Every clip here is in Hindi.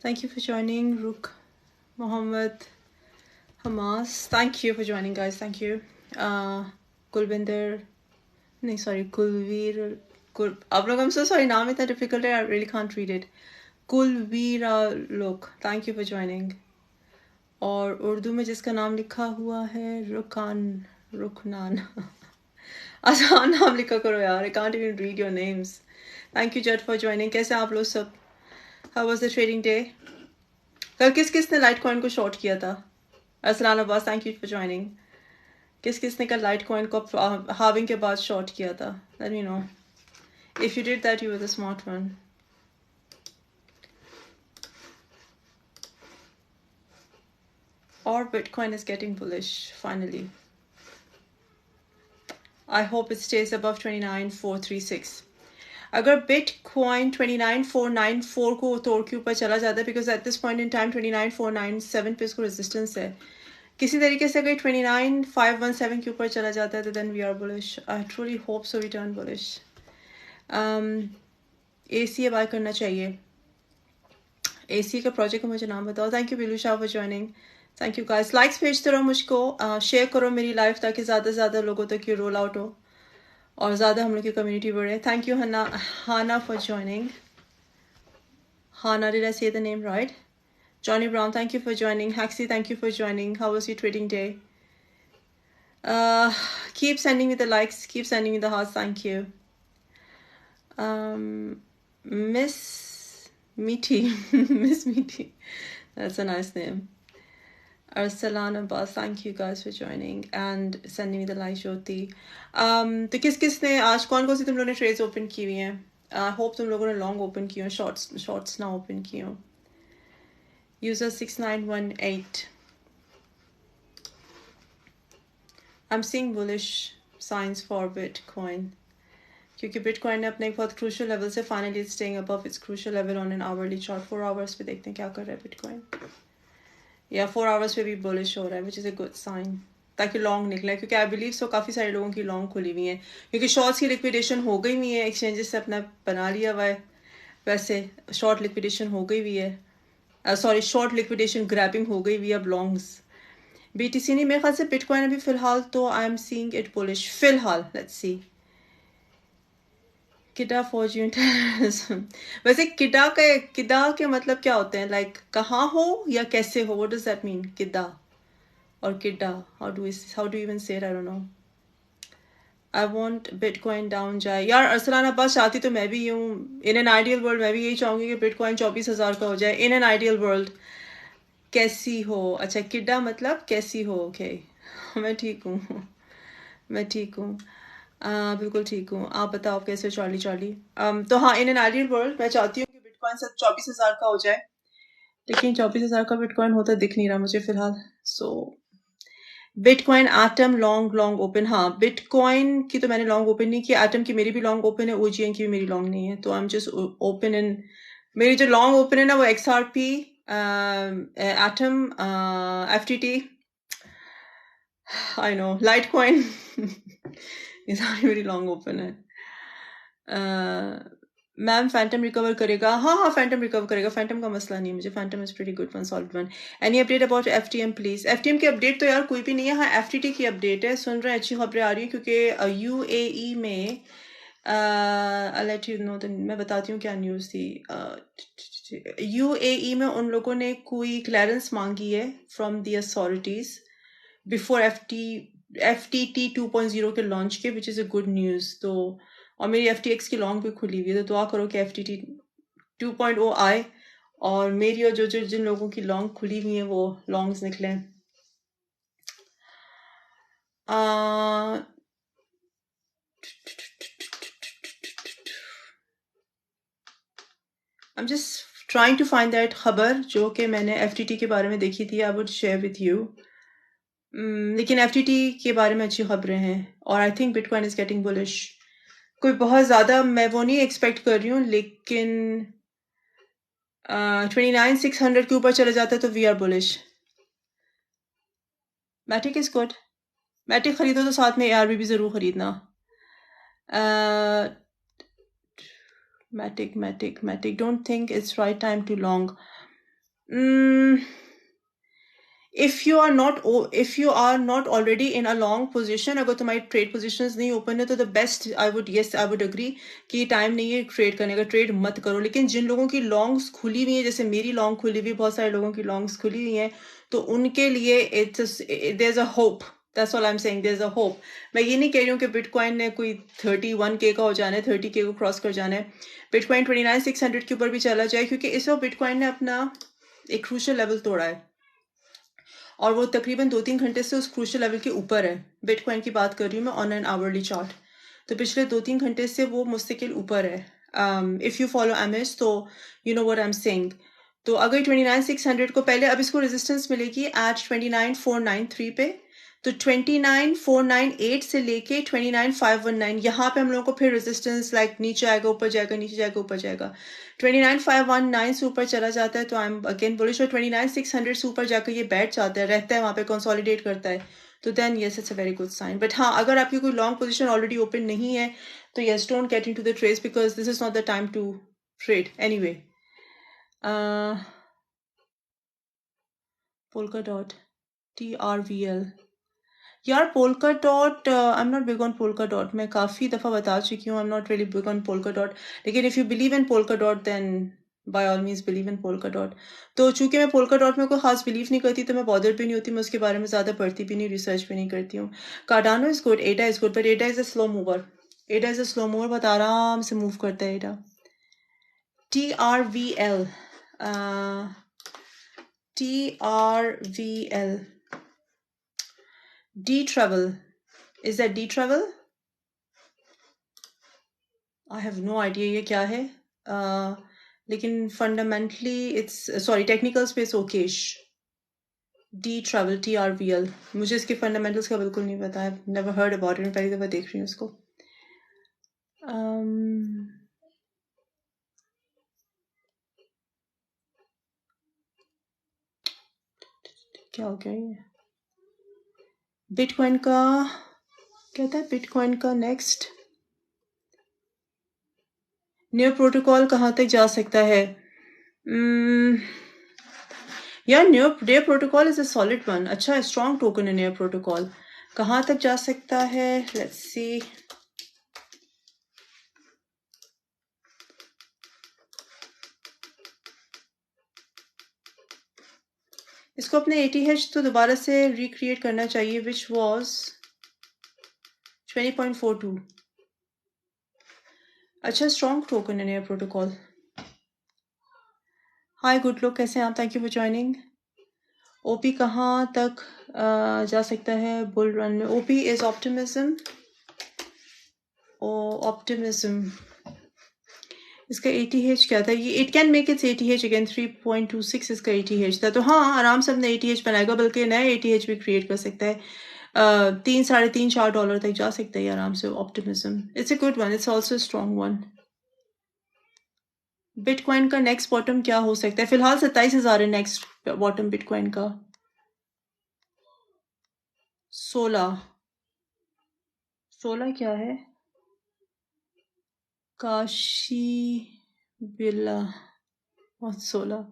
Thank you for joining, Ruk Mohammed Hamas. Thank you for joining, guys. Thank you. Kulbinder. No, sorry, Kulveer. I'm so sorry. Naam itna difficult hai. I really can't read it. Kulveera Lok. Thank you for joining. और उर्दू में जिसका नाम लिखा हुआ है रुकनान आसान नाम लिखा करो यार. I can't even read your names. Thank you Jud for joining. कैसे आप लोग सब? How was the trading day? कल किसने लाइट कॉइन को शॉर्ट किया था? Aslan Abbas, thank you for joining. किसने कल लाइट कॉइन को हाविंग के बाद शॉर्ट किया था? Let me know. If you did that you were the smart one. Or Bitcoin is getting bullish finally. I hope it stays above 29,436. अगर Bitcoin 29,494 को तोड़ के ऊपर चला जाता है, because at this point in time 29,497 पे इसको रेजिस्टेंस है, किसी तरीके से अगर 29,517 के ऊपर चला जाता है तो then we are bullish. I truly hope so we turn bullish. ACA buy करना चाहिए. ACA का प्रोजेक्ट का मुझे नाम बताओ. Thank you Billu Shah for joining. Thank you guys. Likes भेजते रहो मुझको, शेयर करो मेरी लाइव ताकि ज़्यादा से ज़्यादा लोगों तक ये रोल आउट हो और ज़्यादा हम लोग की कम्युनिटी बढ़े. Thank you Hana for joining. Hana, did I say the name right? Johnny Brown, thank you for joining. Haxi, thank you for joining. How was your trading day? Keep sending me the likes. Keep sending me the hearts. Thank you. Miss Meaty. Miss Meaty. That's a nice name. Arsalan Abbas, thank you guys for joining and sending me the like, Jyoti. तो किसने आज कौन सी तुम लोगों ने ट्रेड्स ओपन की हुई हैं? आई होप तुम लोगों ने लॉन्ग ओपन की हो, शॉर्ट्स ना ओपन की हो. User 6918. I'm seeing bullish signs for Bitcoin. क्योंकि Bitcoin ने अपने एक बहुत crucial level से finally staying above its crucial level on an hourly chart. 4 hours पे देखते हैं क्या कर रहा है Bitcoin. या 4 hours पे भी bullish हो रहा है, which is a good sign. ताकि लॉन्ग निकले, क्योंकि आई बिलीव सो काफ़ी सारे लोगों की लॉन्ग खुली हुई है, क्योंकि शॉर्ट्स की लिक्विडेशन हो गई हुई है. एक्सचेंजेस से अपना बना लिया हुआ है. वैसे शॉर्ट लिक्विडेशन हो गई हुई है. सॉरी, शॉर्ट लिक्विडेशन ग्रैबिंग हो गई हुई है. अब लॉन्ग्स BTC नहीं, मेरे ख्याल से बिटकॉइन अभी फिलहाल तो I am seeing it bullish फिलहाल. Let's see. किडा फॉर्च्यून टेलर्स. वैसे किडा के मतलब क्या होते हैं? लाइक कहाँ हो या कैसे हो? What does that mean? किडा और किडा, हाउ डू इवन से it? I don't no. I want bitcoin down जाए. यार अरसलान अब्बास, चाहती तो मैं भी हूँ. इन एन आइडियल वर्ल्ड मैं भी यही चाहूँगी कि बिटकॉइन 24,000 का हो जाए. In an ideal world. कैसी हो? अच्छा, किडा मतलब कैसी हो. ओके. मैं ठीक हूँ. मैं ठीक हूँ. बिल्कुल ठीक हूँ. आप बताओ आप कैसे हो? चार्ली. तो हाँ, इन एन आइडियल वर्ल्ड मैं चाहती हूँ कि बिटकॉइन सिर्फ 24,000 का हो जाए, लेकिन 24,000 का बिटकॉइन होता दिख नहीं रहा मुझे फिलहाल. सो बिटकॉइन एटम लॉन्ग ओपन. हाँ, बिटकॉइन की तो मैंने लॉन्ग ओपन नहीं की. एटम की मेरी भी लॉन्ग ओपन है, OGN की भी मेरी लॉन्ग नहीं है. तो I am just open in. मेरी जो लॉन्ग ओपन है ना वो XRP, atom, FTT, I know, Litecoin. ये सारी मेरी लॉन्ग ओपन है. मैम फैंटम रिकवर करेगा? हाँ, फैंटम रिकवर करेगा. फैंटम का मसला नहीं है मुझे. Phantom is pretty good one, solid one. Any update about FTM please? FTM की अपडेट तो यार कोई भी नहीं है. हाँ, FTT की अपडेट है. सुन रहे हैं, अच्छी खबरें आ रही है, क्योंकि UAE में लेट यू नो, मैं बताती हूँ क्या न्यूज़ थी. UAE में उन लोगों ने कोई क्लियरेंस मांगी है from the authorities before FTT 2.0 के लॉन्च के, which is a good news. तो और मेरी FTX की लॉन्ग भी खुली हुई है, तो दुआ करो कि FTT 2.0 आए और मेरी और जिन लोगों की लॉन्ग खुली हुई है वो लॉन्ग्स निकलें. I'm just trying to find that खबर जो कि मैंने FTT के बारे में देखी थी. I would share with you. लेकिन FTT के बारे में अच्छी खबरें हैं और I think bitcoin is getting bullish. कोई बहुत ज़्यादा मैं वो नहीं एक्सपेक्ट कर रही हूँ, लेकिन 29,600 के ऊपर चले जाता है तो we are bullish. Matic is good. Matic खरीदो तो साथ में ARB भी ज़रूर खरीदना. Matic, don't think it's right time to long. if you are not already in a long position, अगर तुम्हारी ट्रेड पोजीशंस नहीं ओपन है तो the best I would agree कि टाइम नहीं है ट्रेड करने का, ट्रेड मत करो. लेकिन जिन लोगों की लॉन्ग्स खुली हुई है, जैसे मेरी लॉन्ग खुली हुई, बहुत सारे लोगों की लॉन्ग्स खुली हुई हैं, तो उनके लिए there is a hope. That's all I'm saying. There's a hope. मैं ये नहीं कह रही हूँ कि बिटकॉइन ने कोई 31K का हो जाना है, 30K को क्रॉस कर जाना है. बिटकॉइन 29,600 के ऊपर भी चला जाए, क्योंकि इस वक्त बिटकॉइन ने अपना एक क्रूशियल लेवल तोड़ा है और वो तकरीबन 2-3 घंटे से उस क्रूशियल लेवल के ऊपर है. बिटकॉइन की बात कर रही हूँ मैं ऑन एन आवरली चार्ट. तो पिछले 2-3 घंटे से वो मुस्तकिल ऊपर है. इफ़ यू फॉलो एमएस तो you know what I am saying. तो अगर 29,600 को पहले, अब इसको रेजिस्टेंस मिलेगी एट 29,493 पे. तो 29,498 से लेके 29,519, यहाँ पे हम लोगों को फिर रेजिस्टेंस लाइक नीचे आएगा, ऊपर जाएगा, नीचे जाएगा, ऊपर जाएगा. 29,519 से ऊपर चला जाता है तो आई एम अगेन बुलिश. और 29,600 से ऊपर जाकर ये बैठ जाता है, रहता है वहाँ पे, कंसोलिडेट करता है, तो then yes it's a very good sign. But हाँ, अगर आपकी कोई लॉन्ग पोजीशन ऑलरेडी ओपन नहीं है तो yes don't get into the trades because this is not the time to trade anyway. Polkadot TRVL. यार Polkadot, I am not big on Polkadot. मैं काफ़ी दफ़ा बता चुकी हूँ I am not really big on Polkadot. लेकिन if you believe in Polkadot then by all means believe in Polkadot. तो चूंकि मैं पोल्का डॉट में कोई खास बिलीव नहीं करती तो मैं बॉदर भी नहीं होती, मैं उसके बारे में ज़्यादा पढ़ती भी नहीं, रिसर्च भी नहीं करती हूँ. कार्डानो इज़ गुड, एडा इज़ गुड, बट एडा इज़ अ स्लो मूवर. एडा इज़ अ स्लो मूवर, बहुत आराम से मूव करता है एडा. TRVL. TRVL. D-Travel. Is that D-Travel? I have no idea ये क्या है. लेकिन fundamentally it's sorry technical space Okesh. D-Travel TRVL. मुझे इसके फंडामेंटल्स का बिल्कुल नहीं पता है. Never heard about it. मैं पहली दफ़ा देख रही हूँ इसको. क्या हो गया ये? बिटकॉइन का कहता है, बिटकॉइन का नेक्स्ट न्यू प्रोटोकॉल कहाँ तक जा सकता है? यार new protocol is a solid one. अच्छा स्ट्रॉन्ग टोकन है न्यू प्रोटोकॉल. कहाँ तक जा सकता है? Let's see. इसको अपने ATH तो दोबारा से रिक्रिएट करना चाहिए, विच वॉज 20.42. अच्छा स्ट्रॉन्ग टोकन है नया प्रोटोकॉल. हाय गुड लुक, कैसे हैं आप? Thank you for joining. OP कहाँ तक जा सकता है बुल रन में? OP is optimism. ऑप्टिमिज्म इसका ATH क्या था? ये it can make it's ATH again. 3.26 इसका ATH था. तो हाँ आराम से अपना ATH बनाएगा, बल्कि नया ATH भी क्रिएट कर सकता है. $3-3.5 तक जा सकता है आराम से. Optimism it's a good one, it's also strong one. Bitcoin का नेक्स्ट बॉटम क्या हो सकता है? फिलहाल 27,000 है नेक्स्ट बॉटम बिटकॉइन का. 16 क्या है? काशी बिल्ला 16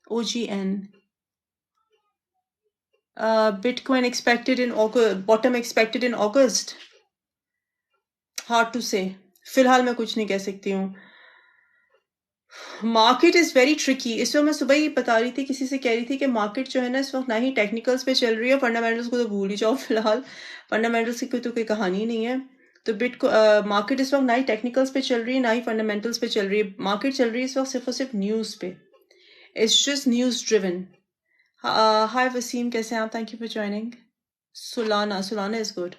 OGN. Bitcoin expected in August, bottom expected in August. Hard to say. फिलहाल मैं कुछ नहीं कह सकती हूँ. Market is very tricky. इस वक्त मैं सुबह ही बता रही थी, किसी से कह रही थी कि मार्केट जो है ना इस वक्त ना ही टेक्निकल्स पे चल रही है, फंडामेंटल्स को तो भूल ही जाओ फिलहाल. फंडामेंटल्स की तो कोई कहानी नहीं है. तो मार्केट इस वक्त ना ही टेक्निकल्स पे चल रही है, ना ही फंडामेंटल्स पे चल रही है. मार्केट चल रही है इस वक्त सिर्फ और सिर्फ न्यूज़ पे. It's just news driven. Hi Wasim, कैसे हैं आप? Thank you for joining. Solana is good.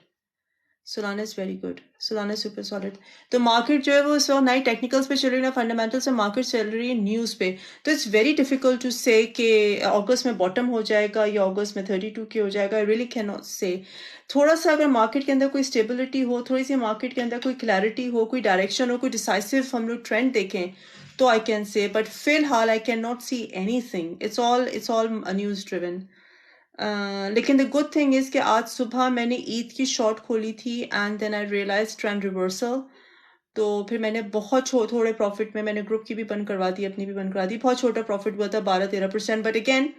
Solana is very good. Solana is super solid. तो मार्केट जो है वो इस वक्त ना ही टेक्निकल्स पे चल रही है ना फंडामेंटल्स पे. मार्केट चल रही है न्यूज़ पे. तो इट्स वेरी डिफिकल्ट टू से कि अगस्त में बॉटम हो जाएगा या अगस्त में 32K हो जाएगा. आई रियली कैन नॉट से. थोड़ा सा अगर मार्केट के अंदर कोई स्टेबिलिटी हो, थोड़ी सी मार्केट के अंदर कोई क्लैरिटी हो, कोई डायरेक्शन हो, कोई डिसाइसिव हम लोग ट्रेंड देखें तो आई कैन से. बट फिलहाल I can not see anything. It's all news driven. लेकिन द गुड थिंग इज़ कि आज सुबह मैंने ईद की शॉर्ट खोली थी and then I realise trend reversal. तो फिर मैंने बहुत थोड़े प्रॉफिट में मैंने ग्रुप की भी बंद करवा दी, अपनी भी बंद करा दी, बहुत छोटा प्रॉफिट हुआ था 12-13%. But again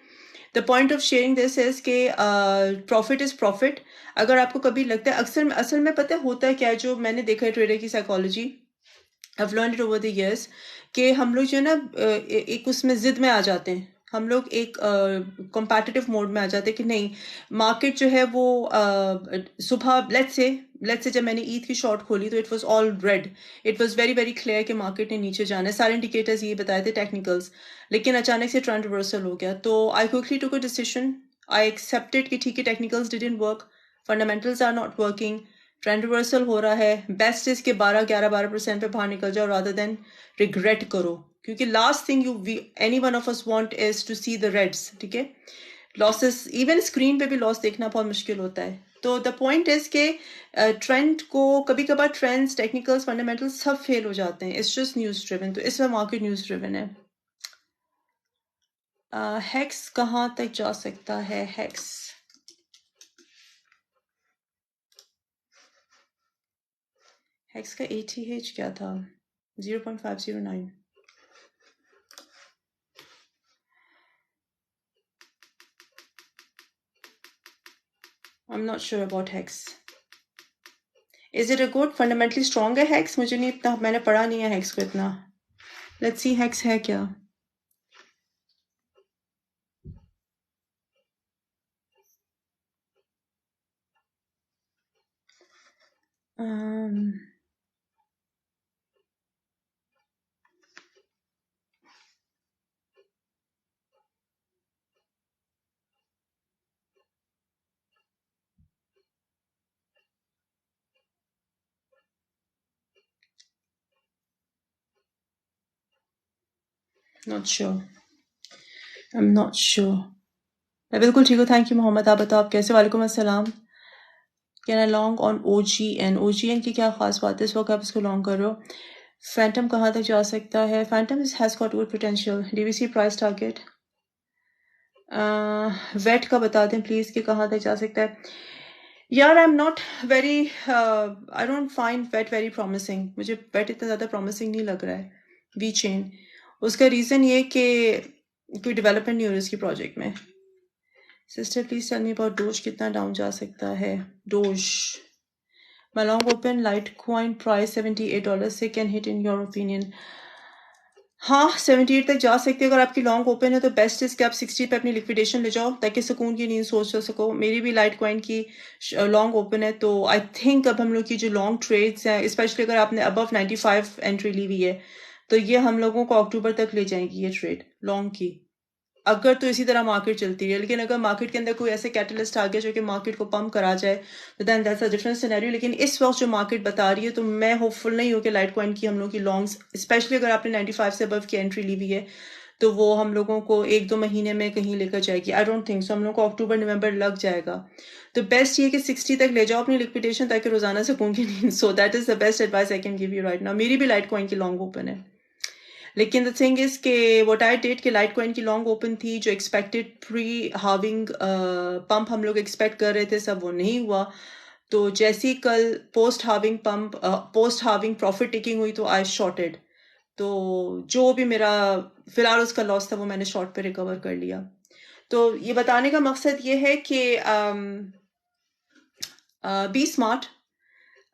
the point of sharing this is के प्रॉफिट इज प्रॉफिट. अगर आपको कभी लगता है, असल में पता है होता है क्या है, जो मैंने देखा है ट्रेडर की psychology, I've learned it over the years, कि हम लोग जो है ना एक उसमें जिद में आ जाते हैं, हम लोग एक कॉम्पिटिटिव मोड में आ जाते हैं कि नहीं, मार्केट जो है वो सुबह लेट्स से जब मैंने ईद की शॉर्ट खोली तो it was all red, it was very very clear कि मार्केट ने नीचे जाना है, सारे इंडिकेटर्स ये बताए थे टेक्निकल्स, लेकिन अचानक से ट्रेंड रिवर्सल हो गया. तो I quickly took a decision, I accepted कि ठीक है technicals didn't work, fundamentals are not working, trend reversal हो रहा है, बेस्ट इसके 12% पे बाहर निकल जाओ रादर देन रिग्रेट करो, क्योंकि last thing any one of us want is to see the reds. ठीक है, लॉसेस इवन स्क्रीन पे भी लॉस देखना बहुत मुश्किल होता है. तो द पॉइंट इज के ट्रेंड को कभी कभार ट्रेंड्स, टेक्निकल्स, फंडामेंटल्स सब फेल हो जाते हैं, इट्स जस्ट न्यूज ड्रिवन. तो इस वक्त मार्केट न्यूज ड्रिवन है. हेक्स कहाँ तक जा सकता है? हेक्स का ATH क्या था? 0.509. I'm not sure about Hex. Is it a good, fundamentally stronger Hex? मुझे नहीं इतना, मैंने पढ़ा नहीं है Hex को इतना. Let's see Hex है क्या. Not sure. I'm not sure. मैं बिल्कुल ठीक हूँ, थैंक यू मोहम्मद. आप बताओ आप कैसे? वालेकुम अस्सलाम. Can I long on OGN की क्या खास बात है इस वक्त आप इसको लॉन्ग कर रहे हो? फैंटम कहाँ तक जा सकता है? Fantom has got good potential. DVC price target वेट का बता दें प्लीज कि कहाँ तक जा सकता है. यार आई am not very, I don't find weight very promising. मुझे वेट इतना ज़्यादा प्रॉमिसिंग नहीं लग रहा है. वी चेन, उसका रीज़न ये कि कोई डेवलपमेंट नहीं हो रही उसकी प्रोजेक्ट में. Sister please tell me about Doge, कितना डाउन जा सकता है Doge? My long open Litecoin price $78 से can hit in your opinion. हाँ 78 तक जा सकती है अगर आपकी लॉन्ग ओपन है. तो बेस्ट इज कि आप 60 पे अपनी लिक्विडेशन ले जाओ ताकि सुकून की नींद सोच सको. मेरी भी लाइट कॉइन की लॉन्ग ओपन है, तो आई थिंक अब हम लोग की जो लॉन्ग ट्रेड्स हैं, स्पेशली अगर आपने अबव 95 एंट्री ली हुई है, तो ये हम लोगों को अक्टूबर तक ले जाएगी ये ट्रेड लॉन्ग की, अगर तो इसी तरह मार्केट चलती है. लेकिन अगर मार्केट के अंदर कोई ऐसे कैटलिस्ट आ गया जो कि मार्केट को पंप करा जाए, तो then that's a different scenario. लेकिन इस वक्त जो मार्केट बता रही है, तो मैं होपफुल नहीं हूँ कि लाइट कॉइन की हम लोग की लॉन्ग्स, स्पेशली अगर आपने 95 से अबव की एंट्री ली हुई है, तो वो हम लोगों को 1-2 महीने में कहीं लेकर जाएगी. I don't think so. हम लोग को अक्टूबर नवंबर लग जाएगा. तो बेस्ट ये कि 60 तक ले जाओ अपनी लिक्विडेशन ताकि रोजाना सुकून की नींद. So that is the best advice I can give you right now. मेरी भी लाइट कॉइन की लॉन्ग ओपन है, लेकिन द थिंग इज के व्हाट आई डिड कि लाइट कॉइन की लॉन्ग ओपन थी, जो एक्सपेक्टेड प्री हार्विंग पंप हम लोग एक्सपेक्ट कर रहे थे, सब वो नहीं हुआ. तो जैसे ही कल post halving pump, post halving profit taking हुई, तो आई शॉर्टेड. तो जो भी मेरा फिलहाल उसका लॉस था वो मैंने शॉर्ट पे रिकवर कर लिया. तो ये बताने का मकसद ये है कि बी स्मार्ट.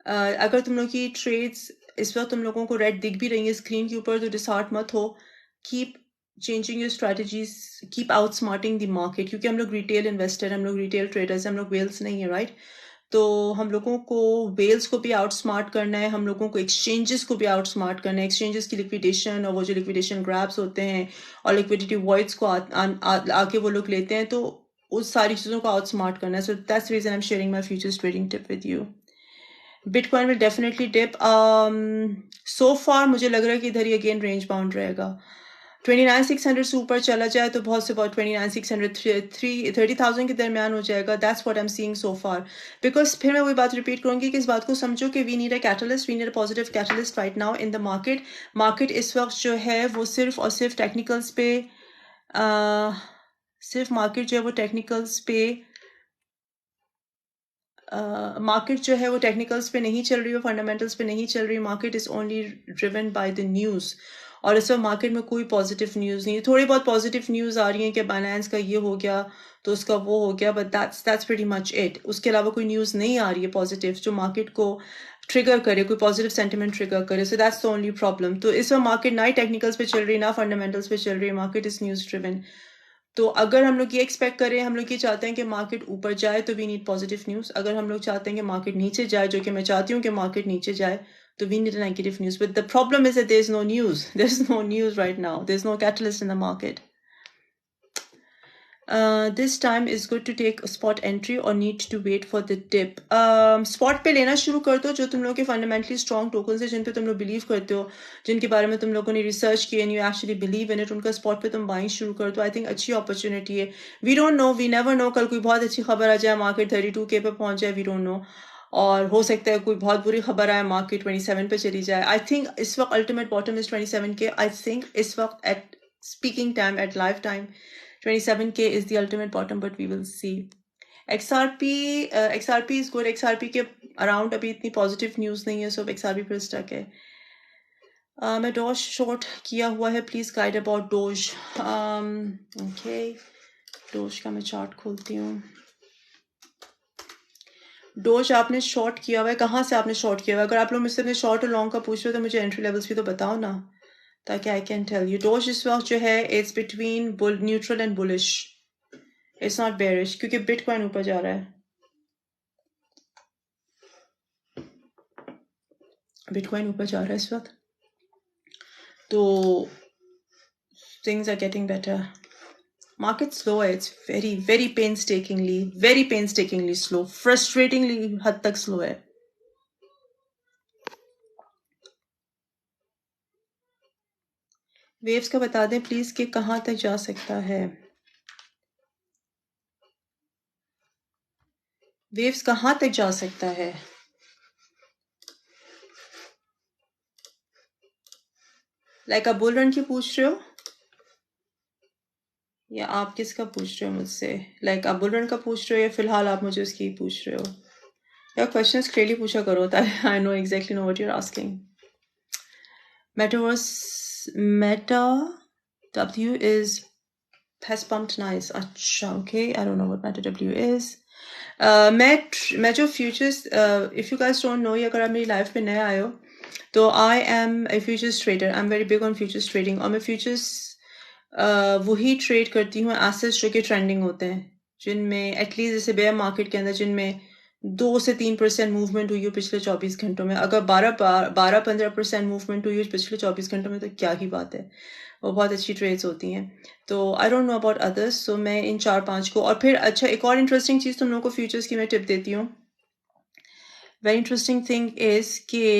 अगर तुम लोग की ट्रेड्स इस वक्त तुम लोगों को रेड दिख भी रही है स्क्रीन के ऊपर, तो डिसहार्ट मत हो. Keep changing your strategies, keep out smarting the market, क्योंकि हम लोग रिटेल इन्वेस्टर, हम लोग रिटेल ट्रेडर्स, हम लोग वेल्स नहीं है, राइट? तो हम लोगों को वेल्स को भी आउट स्मार्ट करना है, हम लोगों को एक्सचेंजेस को भी आउट स्मार्ट करना है. एक्सचेंजेस की लिक्विडेशन और वो जो लिक्विडेशन ग्रैब्स होते हैं और लिक्विडिटी वॉइड्स को आके वो लोग लेते हैं, तो उस सारी चीज़ों को आउट स्मार्ट करना है. So that's reason I am sharing my futures trading tip with you. Bitcoin will definitely dip. So far मुझे लग रहा है कि इधर ही अगेन रेंज बाउंड रहेगा. 29,600 से ऊपर चला जाए तो बहुत से बहुत 29,600 30,000 के दरमियान हो जाएगा. That's what I am seeing so far. Because फिर मैं वही बात रिपीट करूंगी कि इस बात को समझो कि we need a catalyst, we need a positive catalyst right now in the market. Market इस वक्त जो है वो सिर्फ और सिर्फ टेक्निकल्स पे, सिर्फ मार्केट जो है वो टेक्निकल्स पे मार्केट जो है वो टेक्निकल्स पे नहीं चल रही है, फंडामेंटल्स पे नहीं चल रही, market is only driven by the news. और इस वक्त मार्केट में कोई पॉजिटिव न्यूज़ नहीं है। थोड़ी बहुत पॉजिटिव न्यूज़ आ रही है कि बाइनेंस का ये हो गया तो उसका वो हो गया, but that's pretty much it. उसके अलावा कोई न्यूज़ नहीं आ रही है पॉजिटिव जो मार्केट को ट्रिगर करे, कोई पॉजिटिव सेंटिमेंट ट्रिगर करे। So that's the only problem. तो इस वक्त मार्केट ना ही टेक्निकल्स पे चल रही ना फंडामेंटल्स पे चल रही है, मार्केट इज न्यूज़ ड्रिवन। तो अगर हम लोग ये एक्सपेक्ट करें, हम लोग ये चाहते हैं कि मार्केट ऊपर जाए तो वी नीड पॉजिटिव न्यूज़। अगर हम लोग चाहते हैं कि मार्केट नीचे जाए, जो कि मैं चाहती हूँ कि मार्केट नीचे जाए, तो we need negative news. But the problem is that there is no news, there is no news right now, there is no catalyst in the market. This time is good to take a spot entry or need to wait for the dip. Spot पे लेना शुरू कर दो जो तुम लोगों के fundamentally strong tokens है, जिन पे तुम लोग believe करते हो, जिनके बारे में तुम लोगों ने research की and you actually believe in it, उनका spot पे तुम buying शुरू कर दो। I think अच्छी opportunity है। We don't know, we never know, कल कोई बहुत अच्छी खबर आ जाए, market 32K पे पहुंच जाए, we don't know। और हो सकता है कोई बहुत बुरी खबर आए, मार्केट 27 पे चली जाए। आई थिंक इस वक्त ultimate bottom is 27K। I think इस वक्त eight speaking time, at live time, 27K is the ultimate bottom, but we will see. XRP is good. XRP के अराउंड अभी इतनी पॉजिटिव न्यूज़ नहीं है, सो XRP पर स्टक है। मैं डोज शॉर्ट किया हुआ है, please guide about dose. Okay, dose का मैं चार्ट खोलती हूँ। डोज आपने शॉर्ट किया हुआ है, कहाँ से आपने शॉर्ट किया हुआ है? अगर आप लोग मुझसे अपने शॉर्ट और लॉन्ग का पूछ रहे हो तो मुझे एंट्री लेवल्स भी तो बताओ ना, ताकि I can tell you. Doge इस वक्त जो है it's between neutral and bullish, it's not bearish, क्योंकि बिटकॉइन ऊपर जा रहा है। बिटकॉइन ऊपर जा रहा है इस वक्त, तो things are getting better. Market slow है, it's very painstakingly slow, frustratingly हद तक slow है। वेव्स का बता दें प्लीज कि कहाँ तक जा सकता है। वेव्स कहाँ तक जा सकता है? लाइक आप बुल रन की पूछ रहे हो या आप किसका पूछ रहे हो मुझसे? लाइक आप बुल रन का पूछ रहे हो या फिलहाल आप मुझे उसकी पूछ रहे हो? या क्वेश्चंस क्लियरली पूछा करो, I know exactly know what you are asking. Meta W has pumped nice. अच्छा, okay, I don't know what Meta W is. मैं जो futures, if you guys don't know, अगर आप मेरी लाइफ में नए आए हो, तो I am a futures trader. I am very big on futures trading. और मैं फ्यूचर्स वही ट्रेड करती हूँ एसेट्स जो कि ट्रेंडिंग होते हैं, जिनमें एटलीस्ट जैसे बेयर मार्केट के अंदर जिनमें 2 से 3% मूवमेंट हुई हो पिछले 24 घंटों में। अगर 12-15% मूवमेंट हुई हो पिछले 24 घंटों में तो क्या ही बात है, वो बहुत अच्छी ट्रेड्स होती हैं। तो I don't know about others, so मैं इन 4-5 को। और फिर अच्छा, एक और इंटरेस्टिंग चीज़ तुम लोगों को फ्यूचर्स की मैं टिप देती हूँ। वेरी इंटरेस्टिंग थिंग इज के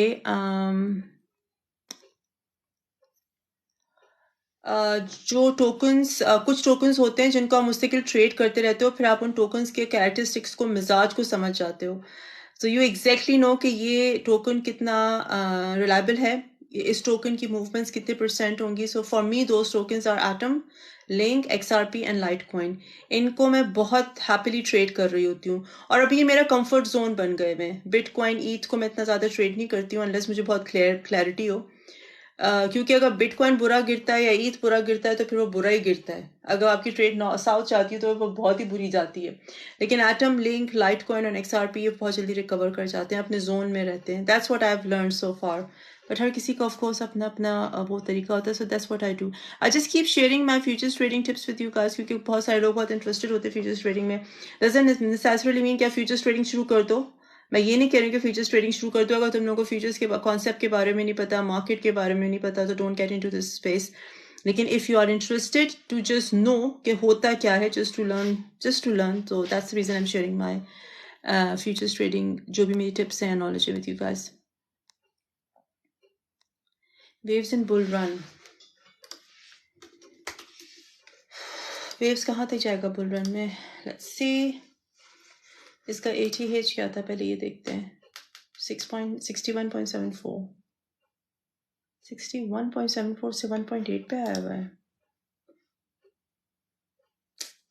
जो टोकन्स, कुछ टोकन्स होते हैं जिनको आप मुस्तकिल ट्रेड करते रहते हो, फिर आप उन टोकन्स के कैरेक्टरिस्टिक्स को, मिजाज को समझ जाते हो। सो यू एग्जैक्टली नो कि ये टोकन कितना रिलायबल है, इस टोकन की मूवमेंट्स कितने परसेंट होंगी। So for me those tokens are Atom, Link, XRP and Litecoin. इनको मैं बहुत हैप्पीली ट्रेड कर रही होती हूँ और अभी ये मेरा कंफर्ट जोन बन गए हुए। बिटकॉइन, ईथ को मैं इतना ज़्यादा ट्रेड नहीं करती हूँ अनलेस मुझे बहुत क्लैरिटी हो। क्योंकि अगर बिटकॉइन बुरा गिरता है या ईथ बुरा गिरता है तो फिर वो बुरा ही गिरता है। अगर आपकी ट्रेड साउथ जाती है तो वो बहुत ही बुरी जाती है। लेकिन एटम, लिंक, लाइट कॉइन और XRP ये बहुत जल्दी रिकवर कर जाते हैं, अपने जोन में रहते हैं। That's what I have learn so far. But हर किसी का ऑफकोर्स अपना अपना वो तरीका होता है। So that's what I do. I just keep sharing my futures trading tips with you guys, क्योंकि बहुत सारे लोग बहुत इंटरेस्टेड होते हैं फ्यूचर्स ट्रेडिंग में। डजंट नेसेसरली मीन कि आप फ्यूचर्स ट्रेडिंग शुरू कर दो। मैं ये नहीं कह रही हूँ कि फ्यूचर्स ट्रेडिंग शुरू कर दो। अगर तुम लोगों को फ्यूचर्स के कॉन्सेप्ट के बारे में नहीं पता, मार्केट के बारे में नहीं पता, तो don't get into this space. लेकिन if you are interested to just know कि होता क्या है, जस्ट टू लर्न, तो that's the reason I am sharing my futures trading, जो भी मेरी टिप्स हैं, नॉलेज है, with you guys. Waves in bull run, Waves कहाँ तक जाएगा बुल रन में? Let's see. इसका ATH क्या था पहले ये देखते हैं। 61.74 61.74 से 1.8 पे आया हुआ है।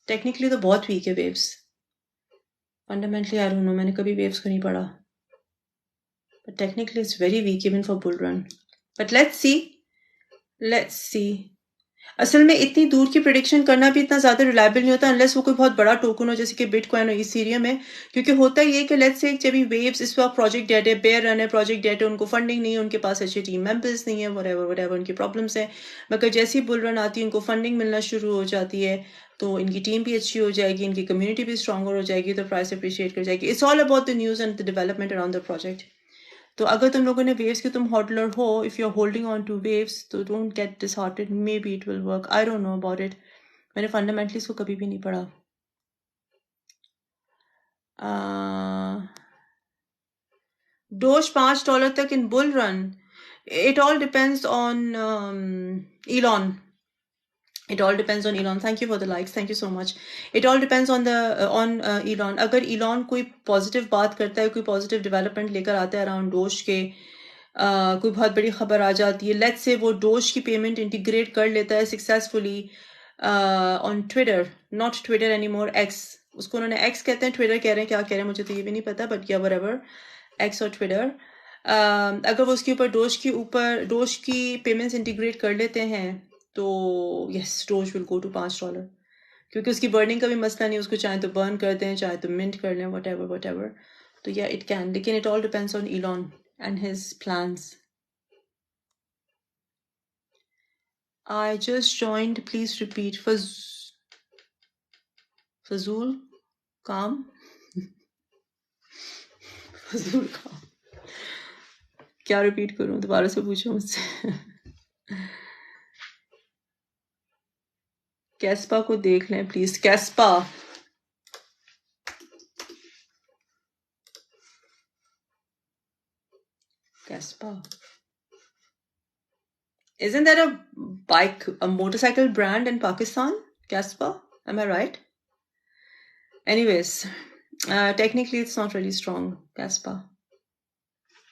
टेक्निकली तो बहुत वीक है waves, Fundamentally, I don't know. मैंने कभी waves को नहीं पढ़ा. But technically, it's very weak even for bull run. But let's see. Let's see. असल में इतनी दूर की प्रेडिक्शन करना भी इतना ज्यादा रिलायबल नहीं होता अनलेस वो कोई बहुत बड़ा टोकन हो जैसे कि बिटकॉइन और इथेरियम है, क्योंकि होता ही है कि लेट्स से जब वेव्स इस वक्त प्रोजेक्ट डेट है, बेयर रन है, प्रोजेक्ट डेट है, उनको फंडिंग नहीं है, उनके पास अच्छे टीम मेंबर्स नहीं है, व्हाटएवर उनकी प्रॉब्लम्स है, मगर जैसे ही बुल रन आती है उनको फंडिंग मिलना शुरू हो जाती है तो इनकी टीम भी अच्छी हो जाएगी, इनकी कम्युनिटी भी स्ट्रॉन्गर हो जाएगी, तो प्राइस अप्रिशिएट कर जाएगी. It's all about the news and the development around the project. तो अगर तुम लोगों ने वेव्स के तुम हॉडलर हो, if you are holding on to Waves, तो don't get disheartened, maybe it will work, I don't know about it. मैंने फंडामेंटली इसको कभी भी नहीं पढ़ा. डोज $5 तक in bull run. It all depends on Elon. It all depends on Elon. Thank you for the likes. Thank you so much. It all depends on Elon. अगर Elon कोई पॉजिटिव बात करता है, कोई पॉजिटिव डेवलपमेंट लेकर आता है अराउंड डोज के, कोई बहुत बड़ी खबर आ जाती है, लेट्स से वो डोज की पेमेंट इंटीग्रेट कर लेता है successfully on Twitter, not Twitter any more, x. उसको उन्होंने एक्स कहते हैं, ट्विटर कह रहे हैं, क्या कह रहे हैं मुझे तो ये भी नहीं पता, बट या व्हाटएवर, एक्स और ट्विटर. अगर वो उसके ऊपर डोज की पेमेंट्स इंटीग्रेट कर लेते हैं तो yes, Doge will go to $5, क्योंकि उसकी बर्निंग का भी मसला नहीं, उसको चाहे तो बर्न कर दें, चाहे तो मिंट कर लें, व्हाटएवर. तो या इट कैन, लेकिन it all depends on Elon and his plans. I just joined. Please repeat. Fazul Kam. फजूल काम. क्या रिपीट करूं, दोबारा से पूछो मुझसे. कैस्पा को देख लें please. कैस्पा isn't that a motorcycle brand in Pakistan? Caspa, am I right? Anyways, technically it's not really strong. Caspa,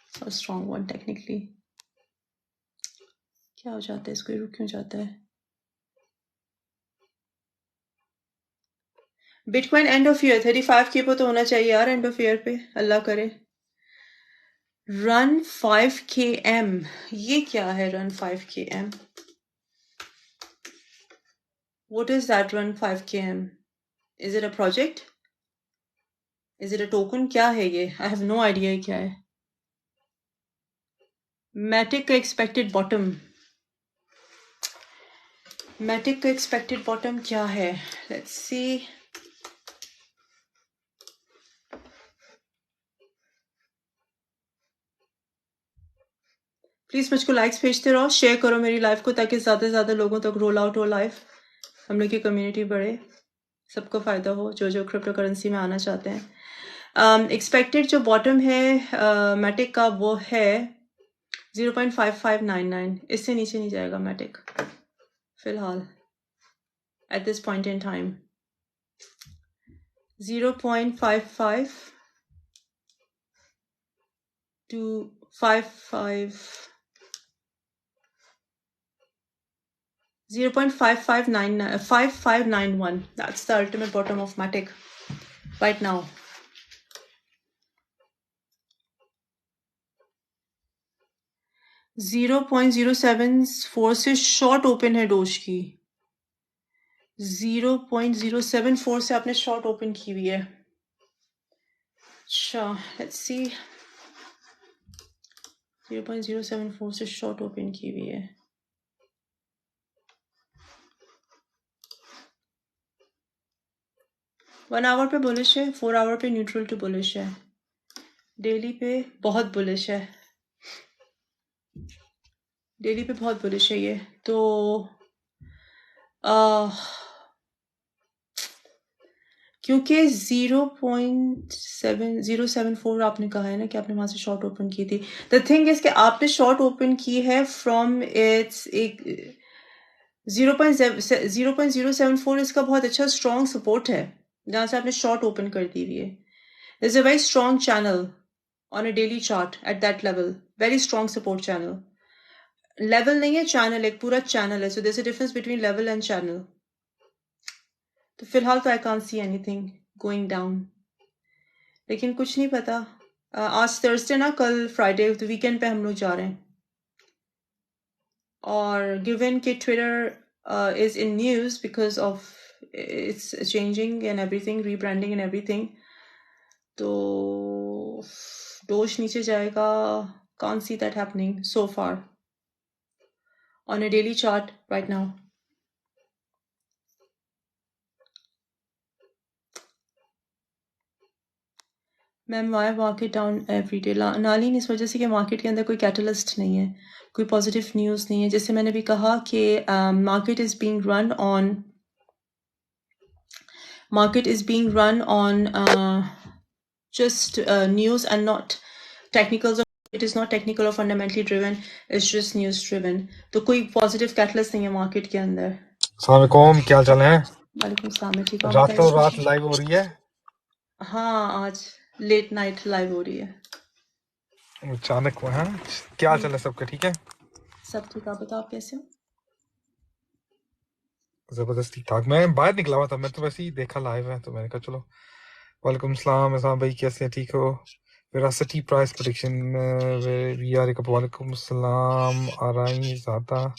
it's not a strong one technically. क्या हो जाता है इसको, रुक क्यों जाता है. Bitcoin end of year 35K पे तो होना चाहिए यार, एंड ऑफ ईयर पे, अल्लाह करे. रन 5km, ये क्या है run 5km? What is that run 5km? Is it a project? Is it a token? क्या है ये? I have no idea क्या है. Matic का expected bottom. Matic का expected bottom क्या है? Let's see. प्लीज मुझको लाइक्स भेजते रहो, शेयर करो मेरी लाइफ को, ताकि ज्यादा से ज्यादा लोगों तक रोल आउट हो लाइफ, हम लोग की कम्युनिटी बढ़े, सबको फायदा हो जो क्रिप्टो करेंसी में आना चाहते हैं. एक्सपेक्टेड जो बॉटम है मैटिक का वो है 0.5599. इससे नीचे नहीं जाएगा मैटिक फिलहाल at this point in time. 0.55 to 5591. That's the ultimate bottom of Matic right now. $0.074 से शॉर्ट ओपन है डोज की. 0.074 से आपने शॉर्ट ओपन की हुई है. अच्छा, लेट्स सी. 0.074 से शॉर्ट ओपन की हुई है. वन आवर पे बुलिश है, 4 आवर पे न्यूट्रल टू बुलिश है, डेली पे बहुत बुलिश है. डेली पे बहुत बुलिश है ये. तो क्योंकि 0.7074 आपने कहा है ना कि आपने वहां से शॉर्ट ओपन की थी. द थिंग इज कि आपने शॉर्ट ओपन की है फ्रॉम इट्स एक 0.074. इसका बहुत अच्छा स्ट्रॉन्ग सपोर्ट है जहां से आपने शॉर्ट ओपन कर दी हुई है. There's a very strong channel on a daily chart at that level. Very strong support channel. Level नहीं है, channel एक पूरा channel है. So there's a difference between level and channel. तो फिलहाल तो I can't see anything going down. लेकिन कुछ नहीं पता। आज थर्सडे ना, कल फ्राइडे, तो वीकेंड पे हम लोग जा रहे हैं। और गिवन कि Twitter is in news because of its changing and everything, rebranding and everything, तो डोज नीचे जाएगा। Can't see that happening so far on a daily chart right now. Ma'am why market down every day? Nalin, इस वजह से कि मार्केट के अंदर कोई कैटलिस्ट नहीं है, कोई पॉजिटिव न्यूज़ नहीं है। जैसे मैंने भी कहा कि market is being run on just news and not technicals. It is not technical or fundamentally driven, it's just news driven. तो कोई पॉजिटिव कैटलिस्ट नहीं है मार्केट के अंदर। अस्सलाम वालेकुम, क्या हाल चाल है? वालेकुम सलाम, ठीक है। रातों रात लाइव हो रही है? हाँ, आज लेट नाइट लाइव हो रही है। अचानक है। क्या हाल चाल है सबके? ठीक है, सब ठीक। आप बताओ, आप कैसे हो? जबरदस्त, ठीक ठाक। मैं बाहर निकला हुआ था, मैं तो वैसे ही देखा लाइव है तो मैंने कहा चलो। वालेकुम सलाम इस्लाम भाई, कैसे हैं? ठीक हो? Verasity price prediction we are एक। वालेकुम सलाम आराई ज़ादा,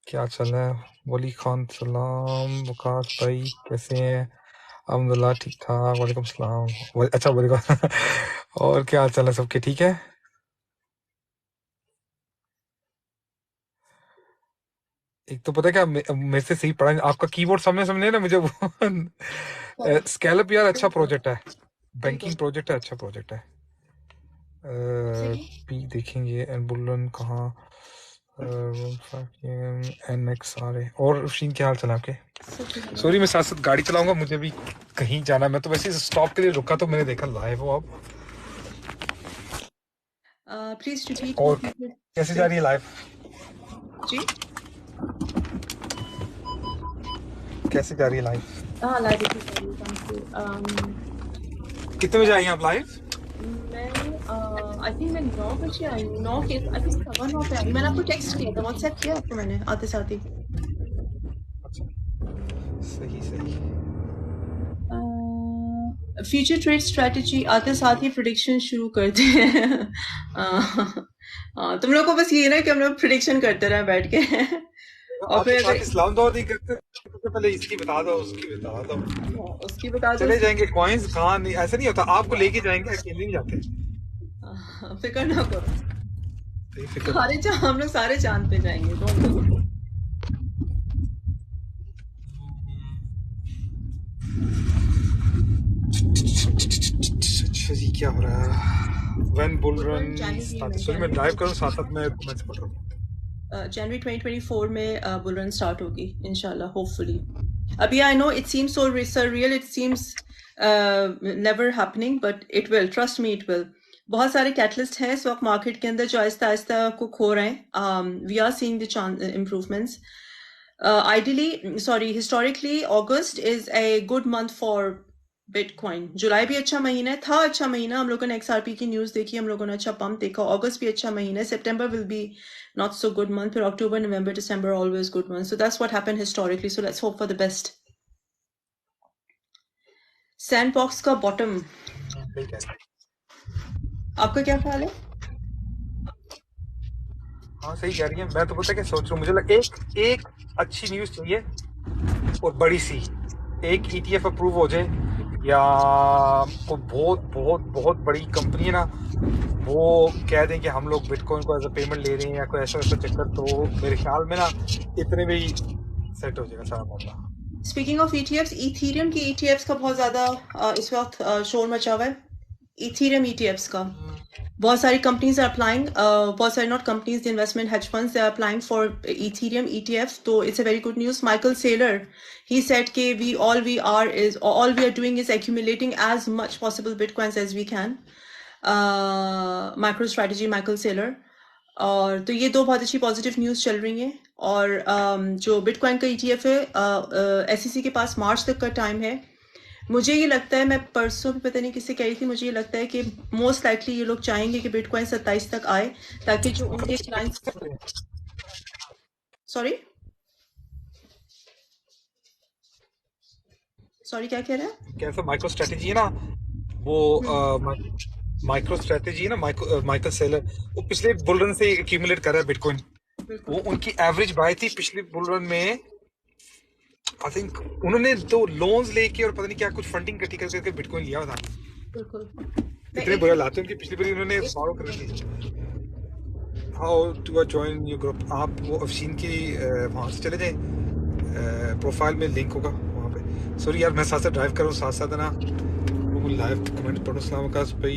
क्या चल है? वली खान सलाम, वकास भाई कैसे हैं? अल्हम्दुलिल्लाह ठीक ठाक, वालेकुम सलाम। अच्छा वालेकुम और क्या हाल चाल है सबके? ठीक है। एक तो पता है क्या, मेरे से सही पढ़ा आपका कीबोर्ड सामने सामने है ना मुझे वो स्केलअप यार अच्छा प्रोजेक्ट है, बैंकिंग प्रोजेक्ट है, अच्छा प्रोजेक्ट है। पी देखेंगे एंड बुलन कहाँ, एनएक्स आ रहे। और रुशीन क्या हाल चल है आपके? सॉरी मैं साथ साथ गाड़ी चलाऊंगा, मुझे भी कहीं जाना है। मैं तो वैसे स्टॉप के लिए रुका तो मैंने देखा लाइव हो आप। Please repeat. और कैसे जा रही है लाइफ जी? कैसे जा रही है लाइफ? हाँ, लाइव ठीक है, थैंक यू। कितने बजे आई हैं आप लाइव? मैं आई थिंक मैं 9 बजे आई हूँ। 9 के आई थिंक 9:15 पे आई हूँ। मैंने आपको टेक्स्ट किया था, व्हाट्सएप किया आपको मैंने आते साथ ही। अच्छा, सही सही। फ्यूचर ट्रेड स्ट्रेटजी आते साथ ही प्रिडिक्शन शुरू करते हैं। तुम लोग को बस ये ना कि हम लोग प्रिडिक्शन करते रहे बैठ के। और आपके फिर साथ इस्लाम दौर नहीं करते तो पहले इसकी बता दो, उसकी बता दो, उसकी बता दो। चले जाएंगे कॉइन्स कहाँ। नहीं ऐसा नहीं होता, आपको लेके जाएंगे, अकेले नहीं जाते। फिक्र ना करो, फिक्र सारे हम लोग सारे चांद पे जाएंगे। Don't worry. अच्छा जी, क्या हो रहा है? When bull run start? Sorry मैं ड्राइव करूं साथ साथ मैं कमेंट्स पढ़ रहा हूं। जनवरी 2024 में बुल रन स्टार्ट होगी इंशाल्लाह, होपफुली। अभी I know it seems so real, it seems never happening, but it will, trust me it will. बहुत सारे कैटलिस्ट हैं इस वक्त मार्केट के अंदर जो आहिस्ता आहिस्ता को खो रहे हैं। We are seeing the improvements. Ideally, sorry, historically August is a good month for bitcoin. जुलाई भी अच्छा महीना था, अच्छा महीना। हम लोगों ने XRP की न्यूज देखी, हम लोगों ने अच्छा पंप देखा। अगस्त भी अच्छा महीना है। September will be not so good month, but October, November, December always good months. So that's what happened historically. So let's hope for the best. Sandbox का bottom, आपका क्या ख्याल है? हाँ सही कह रही है। मैं तो पता क्या सोच रहा हूँ, मुझे लगा एक अच्छी न्यूज चाहिए और बड़ी सी, एक ETF अप्रूव हो जाए या कोई बहुत बहुत बहुत बड़ी कंपनी है ना वो कह दें कि हम लोग बिटकॉइन को एज अ पेमेंट ले रहे हैं या कोई ऐसा वैसा चक्कर, तो मेरे ख्याल में ना इतने में ही सेट हो जाएगा सारा मामला। स्पीकिंग ऑफ ETFs, इथीरियम की ETFs का बहुत ज्यादा इस वक्त शोर मचा हुआ है। इथीरियम ETFs का बहुत सारी कंपनीज आर अप्लाइंग, बहुत सारी, not companies, the investment hedge funds, they are applying for Ethereum ETF. तो it's a very good news. Michael Saylor, he said कि all we are doing is accumulating as much possible bitcoins as we can. Micro strategy, Michael Saylor. और तो ये दो बहुत अच्छी पॉजिटिव न्यूज़ चल रही हैं। और जो बिटकॉइन का ETF है, SEC के पास मार्च तक का टाइम है। मुझे ये लगता है, मैं परसों भी पता नहीं किससे कह रही थी, मुझे ये लगता है कि मोस्ट लाइकली ये लोग चाहेंगे कि बिटकॉइन 27 तक आए, ताकि जो उनके क्लाइंट्स, सॉरी क्या कह रहे हैं? कैसे माइक्रो स्ट्रेटेजी है ना, वो माइक्रो स्ट्रेटेजी है ना, माइकल सेलर, वो पिछले बुल रन से एक्यूमुलेट कर रहा है बिटकॉइन। वो उनकी एवरेज बाय थी पिछले बुल रन में, आई थिंक उन्होंने तो लोन्स लेके और पता नहीं क्या कुछ फंडिंग इकट्ठी करके बिटकॉइन लिया था। बिल्कुल। इतने बुरे हालात थे उनकी, पिछली बार उन्होंने बारो कर दी। How to join your group, आप वो अफशीन की वहाँ से चले जाए, प्रोफाइल में लिंक होगा वहाँ पे। सॉरी यार, मैं साथ साथ ड्राइव कर रहा हूँ, साथ साथ है ना वो लाइव कमेंट पढ़ो। सलाम आकाश भाई,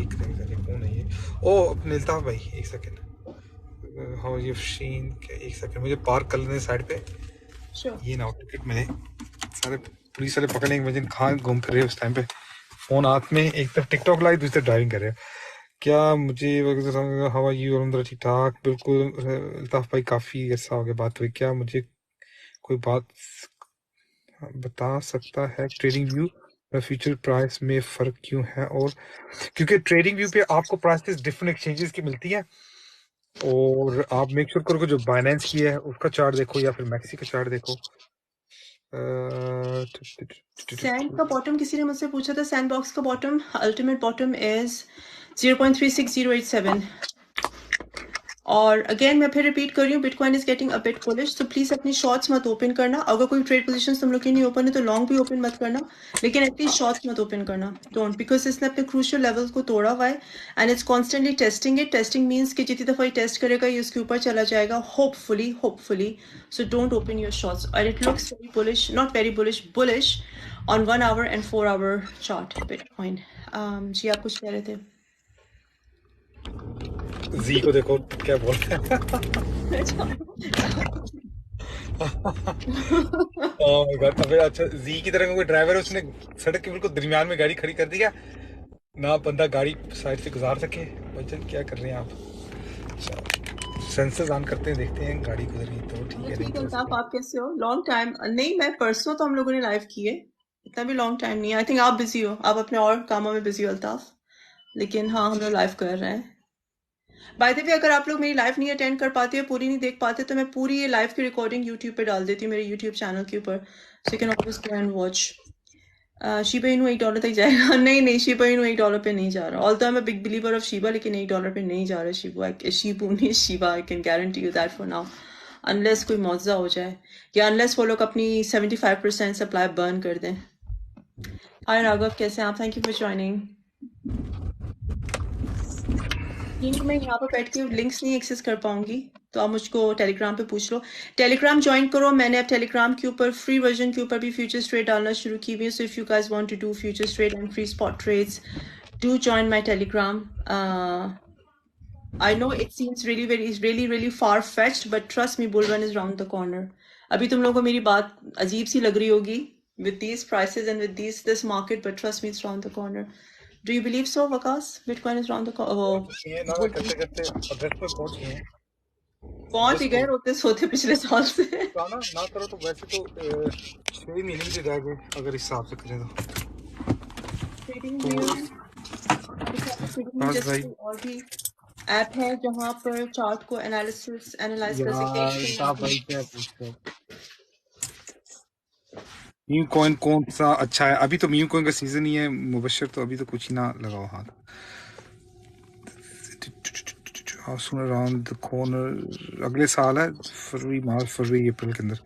एक सेकंड, कौन है ये? ओ अल्ताफ भाई, एक सेकंड। हाउ यू अफशीन, एक सेकंड मुझे पार्क कर लेने साइड पे। ये ना टिकट मिले, सारे पुलिस वाले पकड़ने के वजह कहाँ घूम फिर रहे उस टाइम पे, फोन हाथ में, एक तरफ टिकटॉक लाइव, दूसरी तरफ ड्राइविंग कर रहे हैं। क्या मुझे हवा यू अलहमदुलिल्लाह ठीक ठाक, बिल्कुल। अल्ताफ भाई काफ़ी ऐसा हो गया बात हुई, क्या मुझे कोई बात बता सकता है ट्रेडिंग व्यू में फ्यूचर प्राइस में फ़र्क क्यों है? और क्योंकि ट्रेडिंग व्यू पे आपको प्राइसेस डिफरेंट एक्सचेंजेस की मिलती हैं, और आप मेक श्योर करो कि जो बाइनेंस की है उसका चार्ट देखो या फिर मैक्सी का चार्ट देखो। सैंड का बॉटम किसी ने मुझसे पूछा था, सैंड बॉक्स का बॉटम, अल्टीमेट बॉटम इज 0.36087। और अगेन मैं फिर रिपीट कर रही हूँ, bitcoin is getting a bit bullish, तो प्लीज अपनी शॉर्ट्स मत ओपन करना। अगर कोई ट्रेड पोजीशन तुम लोग की नहीं ओपन है तो लॉन्ग भी ओपन मत करना, लेकिन एटलीस्ट शॉर्ट्स मत ओपन करना, डोंट, बिकॉज इसने अपने क्रूशियल लेवल्स को तोड़ा हुआ है and it's constantly testing it. Testing means कि जितनी दफा ये टेस्ट करेगा ये उसके ऊपर चला जाएगा, hopefully. So don't open your shorts, और it looks very bullish, not very bullish, bullish on 1 hour and 4 hour chart bitcoin. जी आप कुछ कह रहे थे? जी को देखो क्या बोल रहे हैं। ओह माय गॉड, अबे अच्छा, जी की तरह का कोई ड्राइवर है, उसने सड़क के बिल्कुल दरमियान में गाड़ी खड़ी कर दी है ना, बंदा गाड़ी साइड से गुजार सके। भाईजान क्या कर रहे हैं आप? सेंसर्स ऑन करते हैं, देखते हैं गाड़ी गुजर गई तो ठीक है, नहीं ठीक है तो अल्ताफ, आप कैसे हो? लॉन्ग टाइम नहीं, मैं परसों तो हम लोगों ने लाइव की है, इतना भी लॉन्ग टाइम नहीं है। आई थिंक आप बिजी हो, आप अपने और कामों में बिजी हो अल्ताफ, लेकिन हाँ हम लोग लाइव कर रहे हैं। बाय द वे, अगर आप लोग मेरी लाइव नहीं अटेंड कर पाते, पूरी नहीं देख पाते, तो मैं पूरी ये लाइव की रिकॉर्डिंग यूट्यूब पे डाल देती हूँ, मेरे यूट्यूब चैनल के ऊपर, so you can always go and watch. Shiba Inu $8 तक जाएगा? नहीं, शीबा इनू $8 पे नहीं जा रहा, although I am a big believer of Shiba, लेकिन $8 पे नहीं जा रहा शीबू नहीं Shiba, I can guarantee you that for now, unless कोई मुआवजा हो जाए, या अनलेस वो लोग अपनी 75% सप्लाई बर्न कर दें। हाय राघव, कैसे हैं आप? Thank you for joining. मैं यहाँ पर बैठ के लिंक्स नहीं एक्सेस कर पाऊंगी, तो आप मुझको टेलीग्राम पे पूछ लो। टेलीग्राम ज्वाइन करो, मैंने अब टेलीग्राम के ऊपर फ्री वर्जन के ऊपर भी फ्यूचर्स ट्रेड डालना शुरू की हुई है, so if you guys want to do futures trade and free spot trades, do join my Telegram. I know it seems really far fetched, but trust me, bull run is round the corner. अभी तुम लोगों को मेरी बात अजीब सी लग रही होगी with these prices and with this market, but trust me, it's round the corner. Do you believe so, Vakas? Bitcoin is round the corner. ना करते करते अगस्त में पहुंच गए हैं। पहुंच ही गए रोते सोते पिछले साल से। गाना ना करो तो वैसे तो 6 महीने भी रह गए अगर इस हिसाब से करें तो। ट्रेडिंग जैसे और भी ऐप है जहाँ पर चार्ट को एनालाइज कर सकते हैं। म्यू कॉइन कौन सा अच्छा है? अभी तो म्यू कॉइन का सीजन ही है मुबशर, तो अभी तो कुछ ही ना लगाओ हाथ। सुन अराउंड द कॉर्नर अगले साल है, फरवरी मार्च फरवरी अप्रैल के अंदर।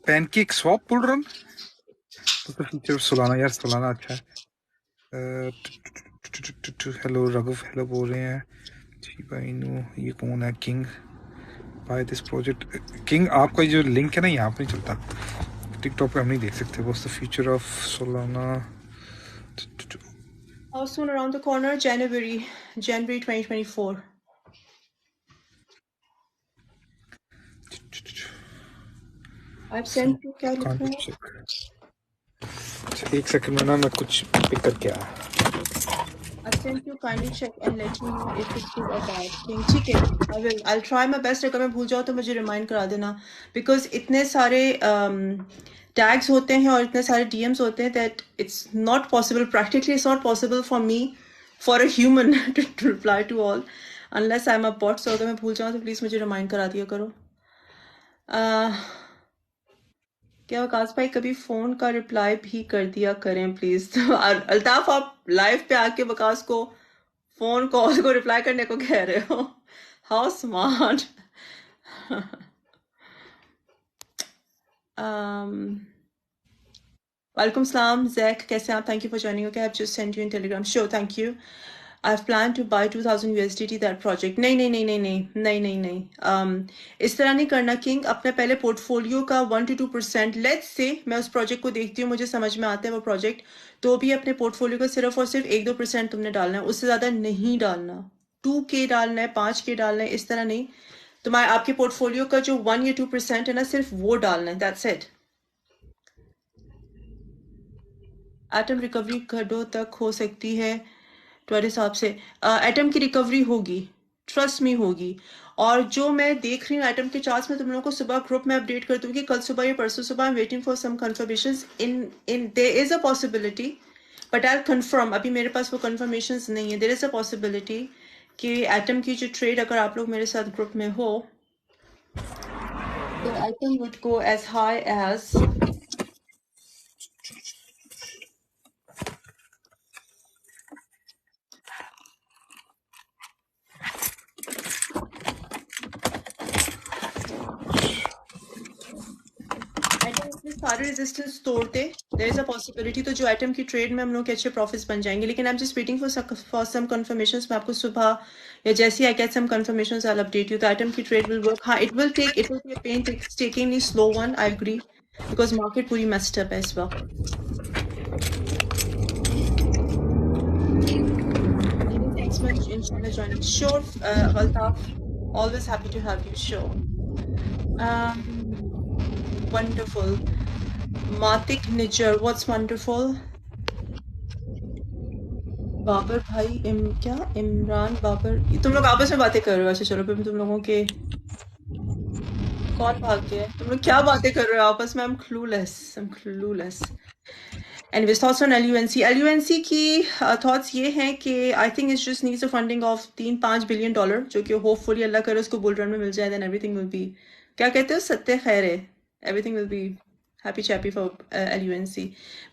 पैनकेक स्वैप बुल रन तो फीचर सोलाना, यार सोलाना अच्छा है। हेलो रघुव, हेलो बोल रहे हैं जी भाई नो, ये कौन है? King by this project. King आपका जो लिंक है ना यहाँ पे नहीं चलता, टिकटॉक पे हम नहीं देख सकते। What's the future of Solana? How soon around the corner? January 2024. I've sent you क्या लिखा है? एक सेकंड में ना मैं कुछ पिक करके आया। I've sent you, kindly check and let me know if it's good or bad. ठीक है, I'll try my best. अगर मैं भूल जाऊँ तो मुझे रिमाइंड करा देना, because इतने सारे टैग्स होते हैं और इतने सारे DMs होते हैं that it's not possible, practically it's not possible for me, for a human to reply to all unless I'm a bot. So अगर मैं भूल जाऊँ तो प्लीज़ मुझे रिमाइंड करा दिया करो। क्या वकास भाई कभी फोन का रिप्लाई भी कर दिया करें प्लीज। तो अल्ताफ आप लाइव पे आके वकास को फोन कॉल को रिप्लाई करने को कह रहे हो? How smart. वालेकुम सलाम जैक, कैसे हैं आप? Thank you for joining. Okay, I have just send you in Telegram. Sure, thank you. I have plan to buy 2000 USDT that project. नहीं नहीं नहीं नहीं नहीं नहीं नहीं नहीं इस तरह नहीं करना किंग। अपने पहले पोर्टफोलियो का 1 to 2%, लेट्स से मैं उस प्रोजेक्ट को देखती हूँ, मुझे समझ में आता है वो प्रोजेक्ट, तो भी अपने पोर्टफोलियो का सिर्फ और सिर्फ 1-2% तुमने डालना है, उससे ज़्यादा नहीं डालना। 2K डालना है, 5K डालना है, इस तरह नहीं। तुम्हारे आपके पोर्टफोलियो का जो 1 या 2% है ना, सिर्फ वो डालना है, दैट्स इट। एटम रिकवरी घड़ों तक हो सकती है तुम्हारे हिसाब से? एटम की रिकवरी होगी, ट्रस्ट मी होगी। और जो मैं देख रही हूँ एटम के चार्ट्स में, तुम लोगों को सुबह ग्रुप में अपडेट कर दूंगी, कल सुबह या परसों सुबह। I am waiting for some confirmations. In there is a possibility, but I confirm, अभी मेरे पास वो कंफर्मेशंस नहीं है। देयर इज अ पॉसिबिलिटी कि एटम की जो ट्रेड, अगर आप लोग मेरे साथ ग्रुप में हो, तो Atom would go as high as सारे रेजिस्टेंस तोड़ते, देयर इज अ पॉसिबिलिटी, तो जो एटम की ट्रेड में हम लोग के अच्छे प्रॉफिट्स बन जाएंगे। लेकिन I am just waiting for some confirmations. मैं आपको सुबह या जैसे I get some confirmations I will update you. तो एटम की ट्रेड विल वर्क। हाँ, it will be a painstakingly slow one, I agree, because market पूरी मेस्ड अप है इस वक्त। Thanks much, inshallah joining. Sure, Altaf, always happy to have you. Sure. Wonderful. Matik Nijar, what's wonderful? Babar भाई, क्या इमरान बाबर, तुम लोग आपस में बातें कर रहे हो? अच्छा चलो, फिर तुम लोगों के कौन भाग गया है? तुम लोग क्या बातें कर रहे हो आपस में? I am clueless. Anyways, thoughts on LUNC? LUNC की थॉट्स ये हैं कि I think it's just needs a funding of $3-5 billion, जो कि होपफुली अल्लाह करे उसको बुल रन में मिल जाए, देन एवरीथिंग विल बी, क्या कहते हो, सत्य खैर है, everything will be happy chappy for LUNC।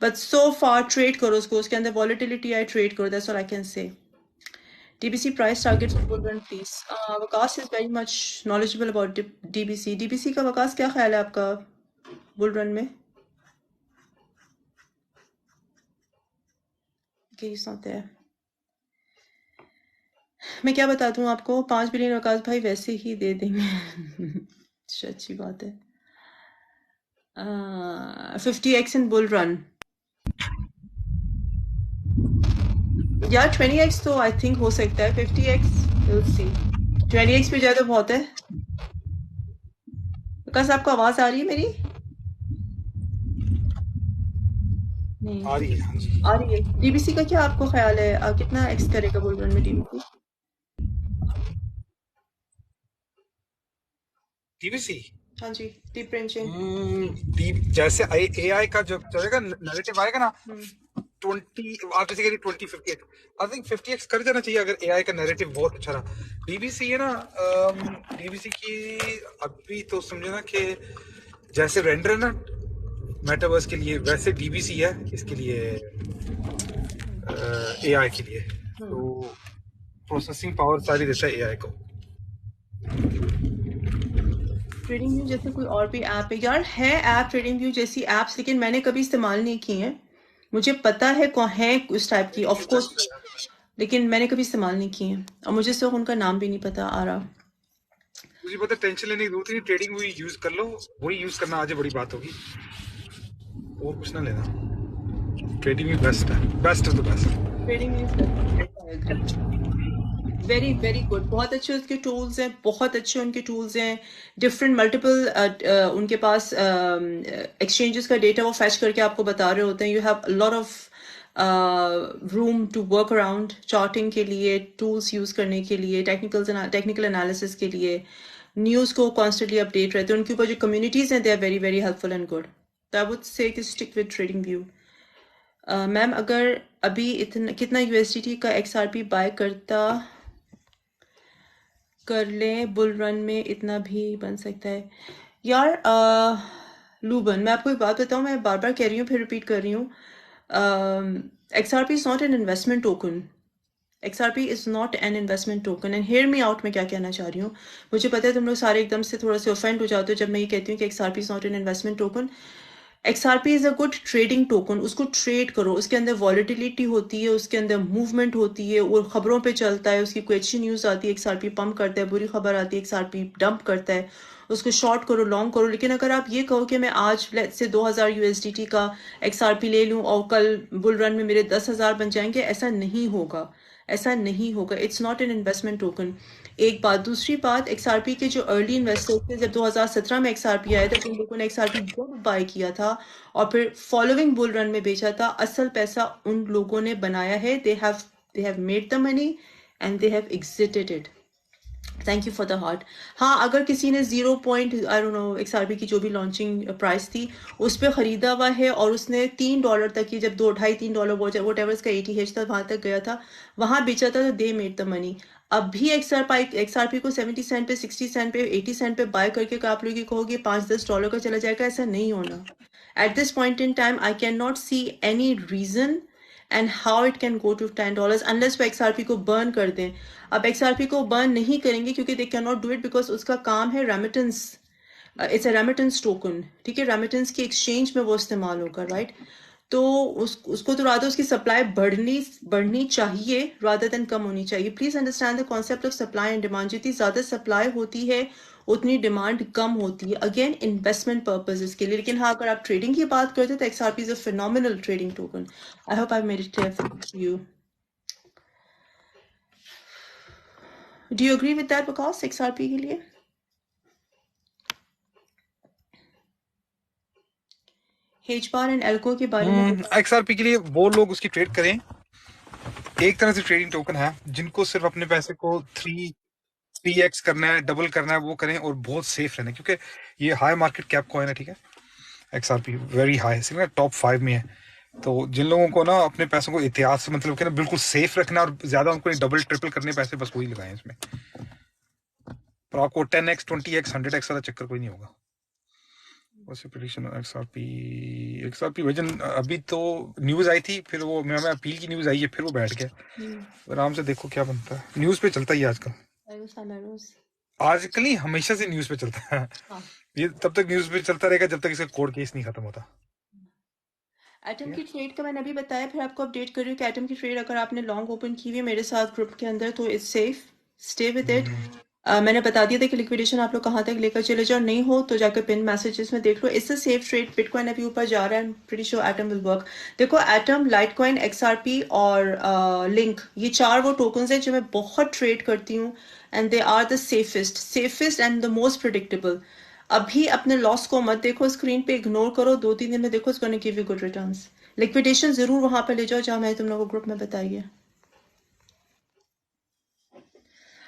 But so far trade करो उसको, उसके अंदर वॉलिटिलिटी आई, ट्रेड करो, that's all I can say. DBC price target for bull run, please. Vikas is very much knowledgeable about DBC. DBC का विकास क्या ख्याल है आपका बुल रन में? Okay, he's not there. मैं क्या बता दूं आपको, 5 बिलियन विकास भाई वैसे ही दे देंगे। अच्छी बात है। 50x इन बुल रन, या 20x तो आई थिंक हो सकता है। 50x विल सी, 20x पे जाए तो बहुत है। विकास आपको आवाज आ रही है मेरी? नहीं आ रही है, हाँ जी। आ रही है। डीबीसी का क्या आपको ख्याल है, कितना एक्स करेगा बुल रन में डीबीसी? टीवीसी, हाँ जी, डीप ब्रेंचिंग। डीप, जैसे AI का जब चलेगा नैरेटिव आएगा ना, 20, आप जैसे कह रही 20-50x, आई थिंक 50x कर जाना चाहिए अगर AI का नैरेटिव बहुत अच्छा रहा। डीबीसी है ना, डीबीसी की अभी तो समझे ना कि जैसे रेंडर है ना मेटावर्स के लिए, वैसे डीबीसी है इसके लिए, AI के लिए। तो प्रोसेसिंग पावर सारी देता है AI को। ट्रेडिंग व्यू जैसे कोई और भी ऐप है यार? है ऐप ट्रेडिंग व्यू जैसी एप्स, लेकिन मैंने कभी इस्तेमाल नहीं की हैं। मुझे पता है कौन है उस टाइप की, ऑफ कोर्स, लेकिन मैंने कभी इस्तेमाल नहीं की हैं, और मुझे सिर्फ उनका नाम भी नहीं पता आ रहा। मुझे पता, टेंशन लेने की जरूरत नहीं, ट्रेडिंग व्यू यूज कर लो, वही यूज करना आज बड़ी बात होगी, और कुछ ना लेना। ट्रेडिंग व्यू बेस्ट है, best of the best. Trading view very very good, बहुत अच्छे उसके टूल्स हैं, बहुत अच्छे उनके टूल्स हैं। डिफरेंट मल्टीपल उनके पास एक्सचेंजेस का डेटा वो फैच करके आपको बता रहे होते हैं। You have lot of room to work around, charting के लिए, टूल्स यूज करने के लिए, टेक्निकल एनालिसिस के लिए, न्यूज को कॉन्स्टेंटली अपडेट रहते हैं। उनके ऊपर जो कम्युनिटीज हैं, they are very very helpful and good. तो I would say stick with TradingView. Ma'am अगर अभी इतना कितना USDT का XRP बाय कर लें बुल रन में, इतना भी बन सकता है? यार लूबन, मैं आपको एक बात बताऊं, मैं बार बार कह रही हूँ फिर रिपीट कर रही हूँ, XRP is not an investment token. XRP is not an investment token, and hear me out, मैं क्या कहना चाह रही हूँ। मुझे पता है तुम लोग सारे एकदम से थोड़ा से ऑफेंड हो जाते हो जब मैं ये कहती हूँ कि XRP is not an investment token. XRP is a good trading token, उसको ट्रेड करो, उसके अंदर वॉलिटिलिटी होती है, उसके अंदर मूवमेंट होती है, वो खबरों पे चलता है, उसकी कोई अच्छी न्यूज़ आती है XRP पंप करता है, बुरी खबर आती है XRP डंप करता है, उसको शॉर्ट करो, लॉन्ग करो। लेकिन अगर आप ये कहो कि मैं आज लेट्स से 2000 USDT का XRP ले लूं और कल बुल रन में मेरे 10,000 बन जाएंगे, ऐसा नहीं होगा, ऐसा नहीं होगा। It's not an investment token. एक बात, दूसरी बात, XRP के जो अर्ली इन्वेस्टर्स थे, जब 2017 में XRP आया था, जिन लोगों ने XRP जब बाय किया था और फिर फॉलोइंग बुल रन में बेचा था, असल पैसा उन लोगों ने बनाया है। They have made the money and they have exerted it. Thank you for the heart. हाँ, अगर किसी ने 0 point I don't no XRP की जो भी लॉन्चिंग प्राइस थी उस पर खरीदा हुआ है और उसने $3 तक की, जब 2 ढाई $3 वोट एवर इसका ATH था, वहां तक गया था, वहां बेचा था, तो दे मेड द मनी। अब भी XRP को 70 सेंट पे, 60 सेंट पे, 80 सेंट पे बाय करके आप लोग ये कहोगे $5-10 का चला जाएगा, ऐसा नहीं होना। At this point in time, I cannot see any reason and how it can go to $10 unless वो XRP को burn कर दें। अब XRP को burn नहीं करेंगे क्योंकि they cannot do it because उसका काम है remittance, it's a remittance token, ठीक है, रेमिटेंस की एक्सचेंज में वो इस्तेमाल होगा, राइट। तो उसको तो रादर उसकी सप्लाई बढ़नी चाहिए रादर देन कम होनी चाहिए। Please understand the concept of supply and demand. जितनी ज्यादा सप्लाई होती है उतनी डिमांड कम होती है, अगेन इन्वेस्टमेंट पर्पजेस के लिए। लेकिन हाँ, अगर आप ट्रेडिंग की बात करते हैं तो XRP is a phenomenal trading token. I hope I made it clear for you. Do you agree with that because XRP के लिए? हेज बार एंड एल्को के बारे में XRP के लिए वो लोग उसकी ट्रेड करें, एक तरह से ट्रेडिंग टोकन है, जिनको सिर्फ अपने पैसे को 3x करना है, डबल करना है, वो करें और बहुत सेफ रहना है, क्योंकि ये हाई मार्केट कैप कॉइन है, ठीक है। XRP वेरी हाई, सिर्फ टॉप 5 में है। तो जिन लोगों को ना अपने पैसों को एहतियात से, मतलब कि ना बिल्कुल सेफ रखना और ज्यादा उनको डबल ट्रिपल करने पैसे, बस वही लगाएं इसमें। पर आपको 10x 20x 100x वाला चक्कर कोई नहीं होगा। XRP वजन, अभी तो न्यूज आई थी, फिर वो मैं अपील की न्यूज आई है, फिर वो बैठ गया। आराम से देखो क्या बनता है, न्यूज पे चलता ही है आजकल। आजकल नहीं, हमेशा से न्यूज पे चलता है। ये तब तक न्यूज पे चलता रहेगा जब तक इसका कोर्ट केस नहीं खत्म होता। एटम की ट्रेड का मैंने अभी बताया, फिर आपको अपडेट कर रही हूँ कि एटम की ट्रेड अगर आपने लॉन्ग ओपन की हुई है मेरे साथ ग्रुप के अंदर तो it's safe, stay with it. मैंने बता दिया था कि लिक्विडेशन आप लोग कहाँ तक लेकर चले जाओ, नहीं हो तो जाकर पिन मैसेजेस में देख लो। It's a safe trade. Bitcoin अभी ऊपर जा रहा है, pretty sure Atom will work. देखो, एटम, लाइटकॉइन, XRP और लिंक, ये 4 वो टोकन्स हैं जो मैं बहुत ट्रेड करती हूँ and they are the safest and the most predictable. अभी अपने लॉस को मत देखो स्क्रीन पे, इग्नोर करो, 2-3 दिन में देखो, it's gonna give you good returns. Liquidation जरूर वहां पर ले जाओ जहां मैंने तुम लोगों को ग्रुप में बताई है।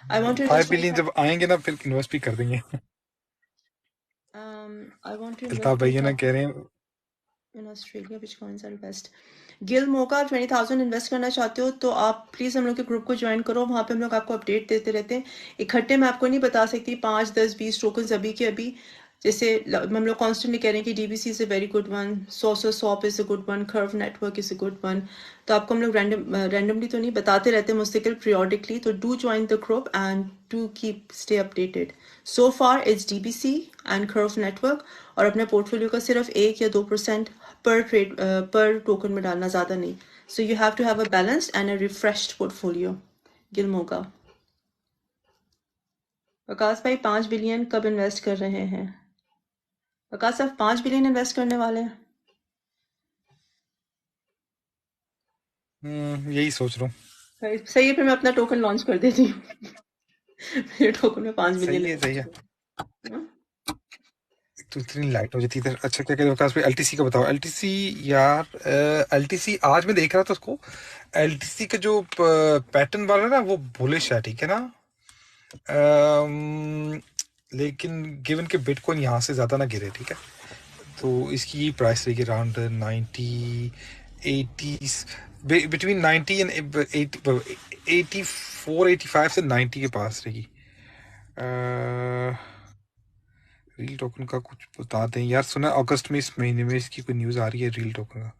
आई वांट टू 5 बिलियन जब आएंगे ना, फिर इन्वेस्ट भी कर देंगे। आई वांट टू अल्ताफ भाई ना कह रहे हैं in Australia which coins are best. गिल मोका, 20,000 इन्वेस्ट करना चाहते हो तो आप प्लीज हम लोग के ग्रुप को ज्वाइन करो, वहां पे हम लोग आपको अपडेट देते रहते हैं। इकट्ठे मैं आपको नहीं बता सकती 5, 10, 20 टोकन अभी के अभी। जैसे हम लोग कॉन्स्टेंटली कह रहे हैं कि DBC is a very good one, swap is a good one, curve network is a good one. तो आपको हम लोग रैंडमली तो नहीं बताते रहते, मुस्तकिल पीरियोडिकली। तो do join the group and do keep stay updated. So far it's DBC and curve network, और अपने पोर्टफोलियो का सिर्फ 1 या 2% पर ट्रेड पर टोकन में डालना, ज्यादा नहीं। So you have to have a balanced and a refreshed portfolio. गिलमोगा, प्रकाश भाई 5 बिलियन कब इन्वेस्ट कर रहे हैं? प्रकाश साहब 5 बिलियन इन्वेस्ट करने वाले हैं? यही सोच रहा हूँ। सही है, फिर मैं अपना टोकन लॉन्च कर देती हूँ। मेरे टोकन में 5 बिलियन सही है। तो इतनी लाइट हो जाती है। अच्छा, क्या कहते हैं विकास भाई, LTC का बताओ। LTC यार, LTC आज मैं देख रहा था उसको, LTC का जो पैटर्न वाला ना वो बुलिश है, ठीक है ना। लेकिन गिवन के बिटकॉइन यहाँ से ज़्यादा ना गिरे, ठीक है, तो इसकी प्राइस रहेगी अराउंड 90 80, बिटवीन 90 एंड 84 85 से 90 के पास रहेगी। रील टोकन का कुछ बता दें यार। सुना अगस्त में, इस महीने में इसकी कोई न्यूज़ आ रही है रील टोकन का।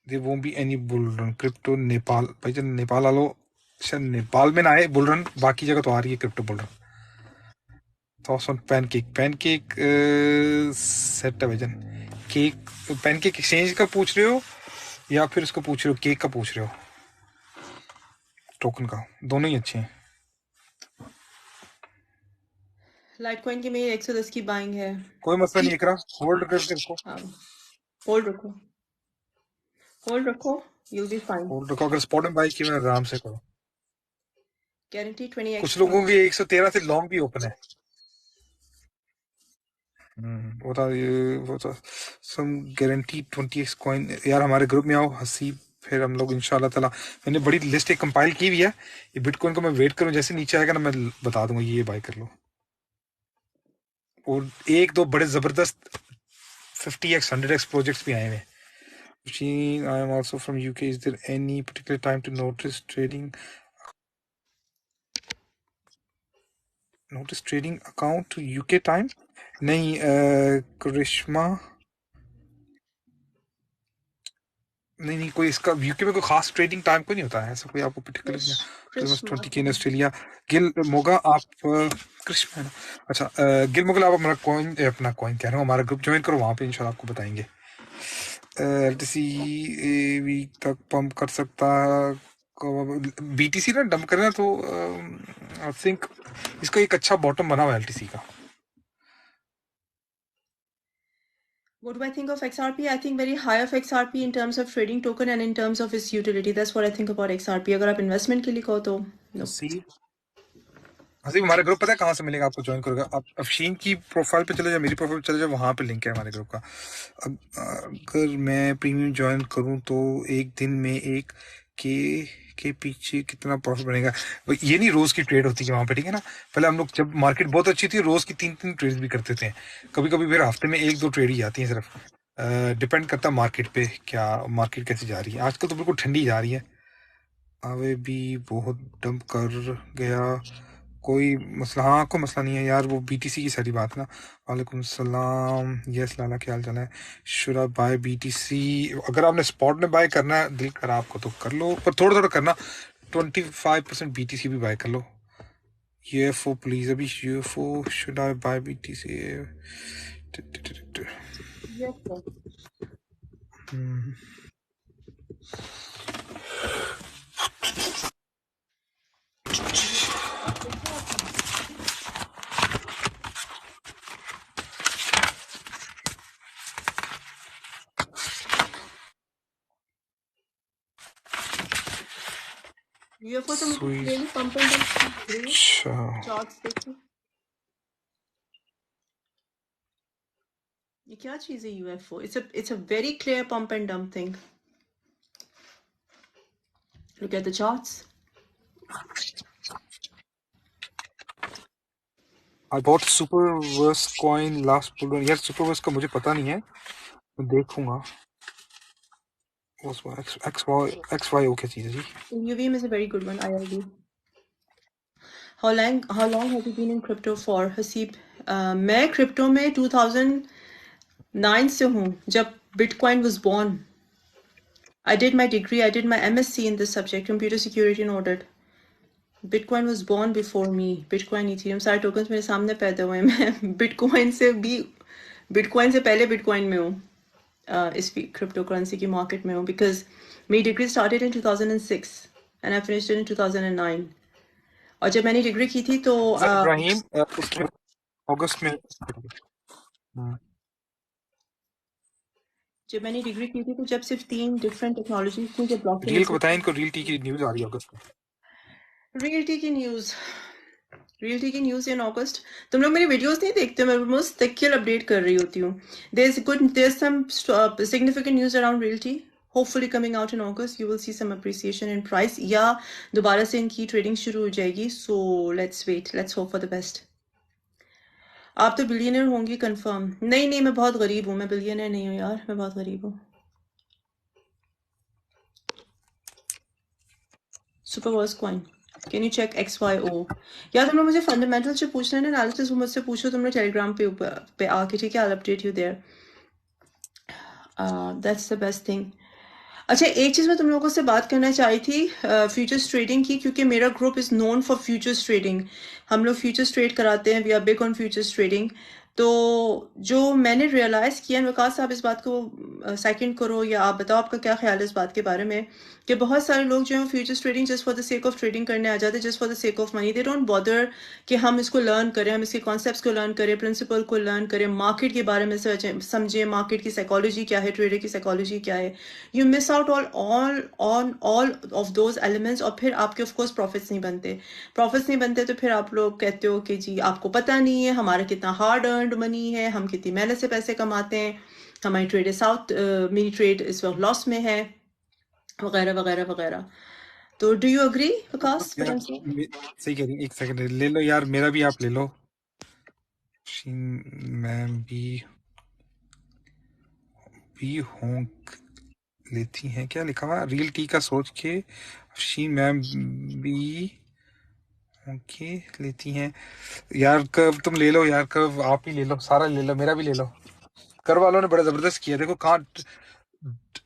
There won't be any bull run. Crypto Nepal, भाई जब नेपाल वालों शायद नेपाल में ना आए बुल रन, बाकी जगह तो आ रही है crypto bull run. Thoughts on pancake. Pancake set है भाईजान। केक, पैनकेक एक्सचेंज का पूछ रहे हो या फिर उसको पूछ रहे हो, केक का पूछ रहे हो? टोकन का, दोनों ही अच्छे हैं। लाइटकॉइन की मेरी 110 की बाइंग है। कोई मसला नहीं इकरा, होल्ड करके रखो। हाँ, होल्ड रखो, होल्ड रखो, you'll be fine. होल्ड रखो। अगर स्पॉट में बाई की में आराम से करो। Guarantee 20x कुछ लोगों points. की 113 से लॉन्ग भी ओपन है। वो था ये, वो था सम गारंटी 20x कॉइन। यार हमारे ग्रुप में आओ हसीब, फिर हम लोग इंशाल्लाह ताला, मैंने बड़ी लिस्ट एक कंपाइल की हुई है। ये बिटकॉइन को मैं वेट करूं, जैसे नीचे आएगा ना मैं बता दूंगा ये बाय कर लो। और एक दो बड़े जबरदस्त 50x 100x प्रोजेक्ट्स भी आए हुए हैं। I am also from UK. Is there any particular time to notice trading account to UK time? नहीं करिश्मा, नहीं कोई इसका यूके में कोई खास ट्रेडिंग टाइम कोई नहीं होता है ऐसा कोई आपको पर्टिकुलर नहीं। Chris 20k इन Martin. ऑस्ट्रेलिया। गिल मोगा आप कृष्ण है ना? अच्छा गिल मोगल, आप हमारा कॉइन, अपना कॉइन कह रहा हूँ, हमारा ग्रुप ज्वाइन करो, वहाँ पे इंशाल्लाह आपको बताएंगे। एलटीसी वीक तक पंप कर सकता, बीटीसी ना डंप करना तो आई थिंक इसका एक अच्छा बॉटम बना हुआ है एलटीसी का। What do I think of XRP? I think very high of XRP in terms of trading token and in terms of its utility. That's what I think about XRP. अगर आप investment के लिए कहो तो no. हसीब हमारा ग्रुप पता है कहाँ से मिलेगा आपको, ज्वाइन करोगे आप अफशीन की प्रोफाइल पे चले जाओ, मेरी प्रोफाइल पे चले जाओ, वहाँ पे लिंक है हमारे ग्रुप का। अगर मैं प्रीमियम ज्वाइन करूँ तो एक दिन में एक के पीछे कितना प्रॉफिट बनेगा? ये नहीं रोज की ट्रेड होती है वहाँ पे, ठीक है ना। पहले हम लोग जब मार्केट बहुत अच्छी थी रोज की 3-3 ट्रेड भी करते थे, कभी कभी फिर हफ्ते में 1-2 ट्रेड ही आती है सिर्फ। डिपेंड करता है मार्केट पे, क्या मार्केट कैसी जा रही है। आजकल तो बिल्कुल ठंडी जा रही है। आवे भी बहुत डंप कर गया, कोई मसला? हाँ कोई मसला नहीं है यार, वो बीटीसी की सारी बात ना। वालेकुम सलाम, यस लाला क्या हाल चाल है? Should I buy BTC? अगर आपने स्पॉट में बाय करना है दिल कर आपको तो कर लो, पर थोड़ा थोड़ा करना। 25% बीटीसी भी बाय कर लो। यूएफओ प्लीज, अभी UFO should I buy BTC? UFO तो मुझे really pump and dump लग रही है। Charts देखो। ये क्या चीज़ है UFO? It's a very clear pump and dump thing. Look at the charts. I bought Superverse coin last bull run. यार Superverse का मुझे पता नहीं है, मैं देखूंगा। XYO क्या चीज़ है जी? UVM is a very good one. IRD. How long have you been in crypto for? Haseeb, मैं क्रिप्टो में 2009 से हूँ, जब Bitcoin was born. I did my degree, I did my MSc in this subject, Computer Security and Audit. Bitcoin was born before me. Bitcoin, Ethereum, सारे tokens मेरे सामने पैदा हुए हैं। मैं Bitcoin से पहले Bitcoin में हूँ, इस क्रिप्टो करेंसी की मार्केट में हूँ, because मेरी degree started in 2006 and I finished it in 2009. और जब मैंने डिग्री की थी तो इब्राहिम अगस्त में। जब मैंने डिग्री की थी तो जब सिर्फ 3 डिफरेंट टेक्नोलॉजीज थी, जब ब्लॉकचेन रील को बताएं, इनको रील टी की न्यूज़ आ रही है अगस्त में। रियल्टी की न्यूज़ इन अगस्त। तुम लोग मेरी वीडियोस नहीं देखते हो, मैं मुस्तकिल अपडेट कर रही होती हूँ। there's some significant news around realty hopefully coming out in August. You will see some appreciation in price, या दोबारा से इनकी ट्रेडिंग शुरू हो जाएगी। So let's wait, let's hope for the best. आप तो बिलियनर होंगी कंफर्म? नहीं, मैं बहुत गरीब हूँ, मैं बिलियनर नहीं हूँ यार, मैं बहुत गरीब हूँ। Superverse coin. Can you check XYO? या तुम लोग मुझे फंडामेंटल से पूछना है ना एनालिसिस, वो मुझसे पूछो तुम लोग टेलीग्राम पे आके, ठीक है? I will update you there. That's the best thing. अच्छा, एक चीज़ मैं तुम लोगों से बात करना चाही थी फ्यूचर्स ट्रेडिंग की, क्योंकि मेरा group is known for futures trading. हम लोग फ्यूचर्स ट्रेड कराते हैं, we are big on futures trading. तो जो मैंने रियलाइज़ किया, विकास साहब इस बात को सेकंड करो या आप बताओ आपका क्या ख्याल है इस बात के बारे में, कि बहुत सारे लोग जो हैं futures trading just for the sake of trading करने आ जाते हैं, just for the sake of money. They don't bother कि हम इसको लर्न करें, हम इसके कॉन्सेप्ट्स को लर्न करें, प्रिंसिपल को लर्न करें, मार्केट के बारे में समझें, मार्केट की साइकोलॉजी क्या है, ट्रेडर की साइकोलॉजी क्या है. You miss out all of those elements, और फिर आपके ऑफकोर्स प्रॉफिट्स नहीं बनते. तो फिर आप लोग कहते हो कि जी आपको पता नहीं है हमारा कितना हार्ड अर्नड मनी है, हम कितनी मेहनत से पैसे कमाते हैं, हमारी ट्रेड मेरी ट्रेड इस वक्त लॉस में है, वगैरह वगैरह वगैरह. तो डू यू अग्री विकास? यार सही कह रही, एक सेकंड ले लो यार, मेरा भी आप ले लो. मैम भी होंक लेती हैं, क्या लिखा हुआ रियल टी का सोच के. शी मैम भी होंके लेती हैं. यार कब तुम ले लो यार, कब आप ही ले लो, सारा ले लो, मेरा भी ले लो. कर वालों ने बड़ा जबरदस्त किया, देखो कहाँ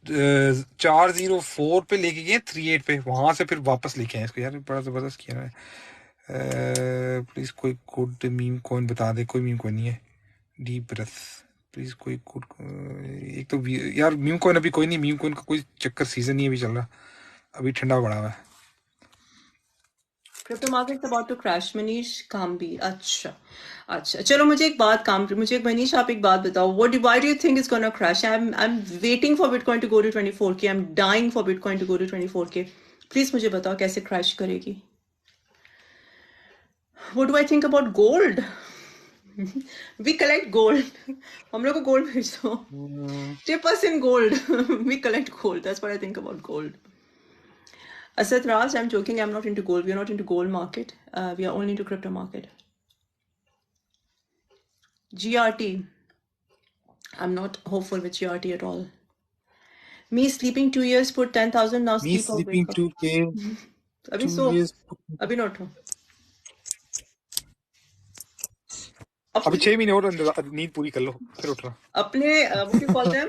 404 पे लेके गए 38 पे, वहां से फिर वापस लेके आए इसको. यार बड़ा जबरदस्त किया है. प्लीज कोई गुड मीम कॉइन बता दे. कोई मीम कॉइन नहीं है. डीप ब्रेथ प्लीज कोई गुड. एक तो यार मीम कॉइन अभी कोई नहीं, मीम कॉइन का कोई चक्कर सीजन नहीं अभी चल रहा, अभी ठंडा पड़ा हुआ है. Crypto market about to crash. Manish काम्बी. अच्छा चलो, मुझे एक मनीष आप एक बात बताओ, why do you think it's gonna crash? I am waiting for bitcoin to go to 24K. I am dying for bitcoin to go to 24K. Please मुझे बताओ कैसे क्रैश करेगी. What do I think about gold? We collect gold. हम लोग को गोल्ड भेज दो. Tip us in gold. We collect gold. That's what I think about gold. Asad Raj, I'm joking. I'm not into gold. We are not into gold market. We are only into crypto market. GRT. I'm not hopeful with GRT at all. Me sleeping 2 years, put 10,000, now Me sleep or sleeping wake up. 2K अभी 2 सो, years. अभी ना उठो. अभी 6 महीने और नींद पूरी कर लो फिर उठना. अपने what do you call them?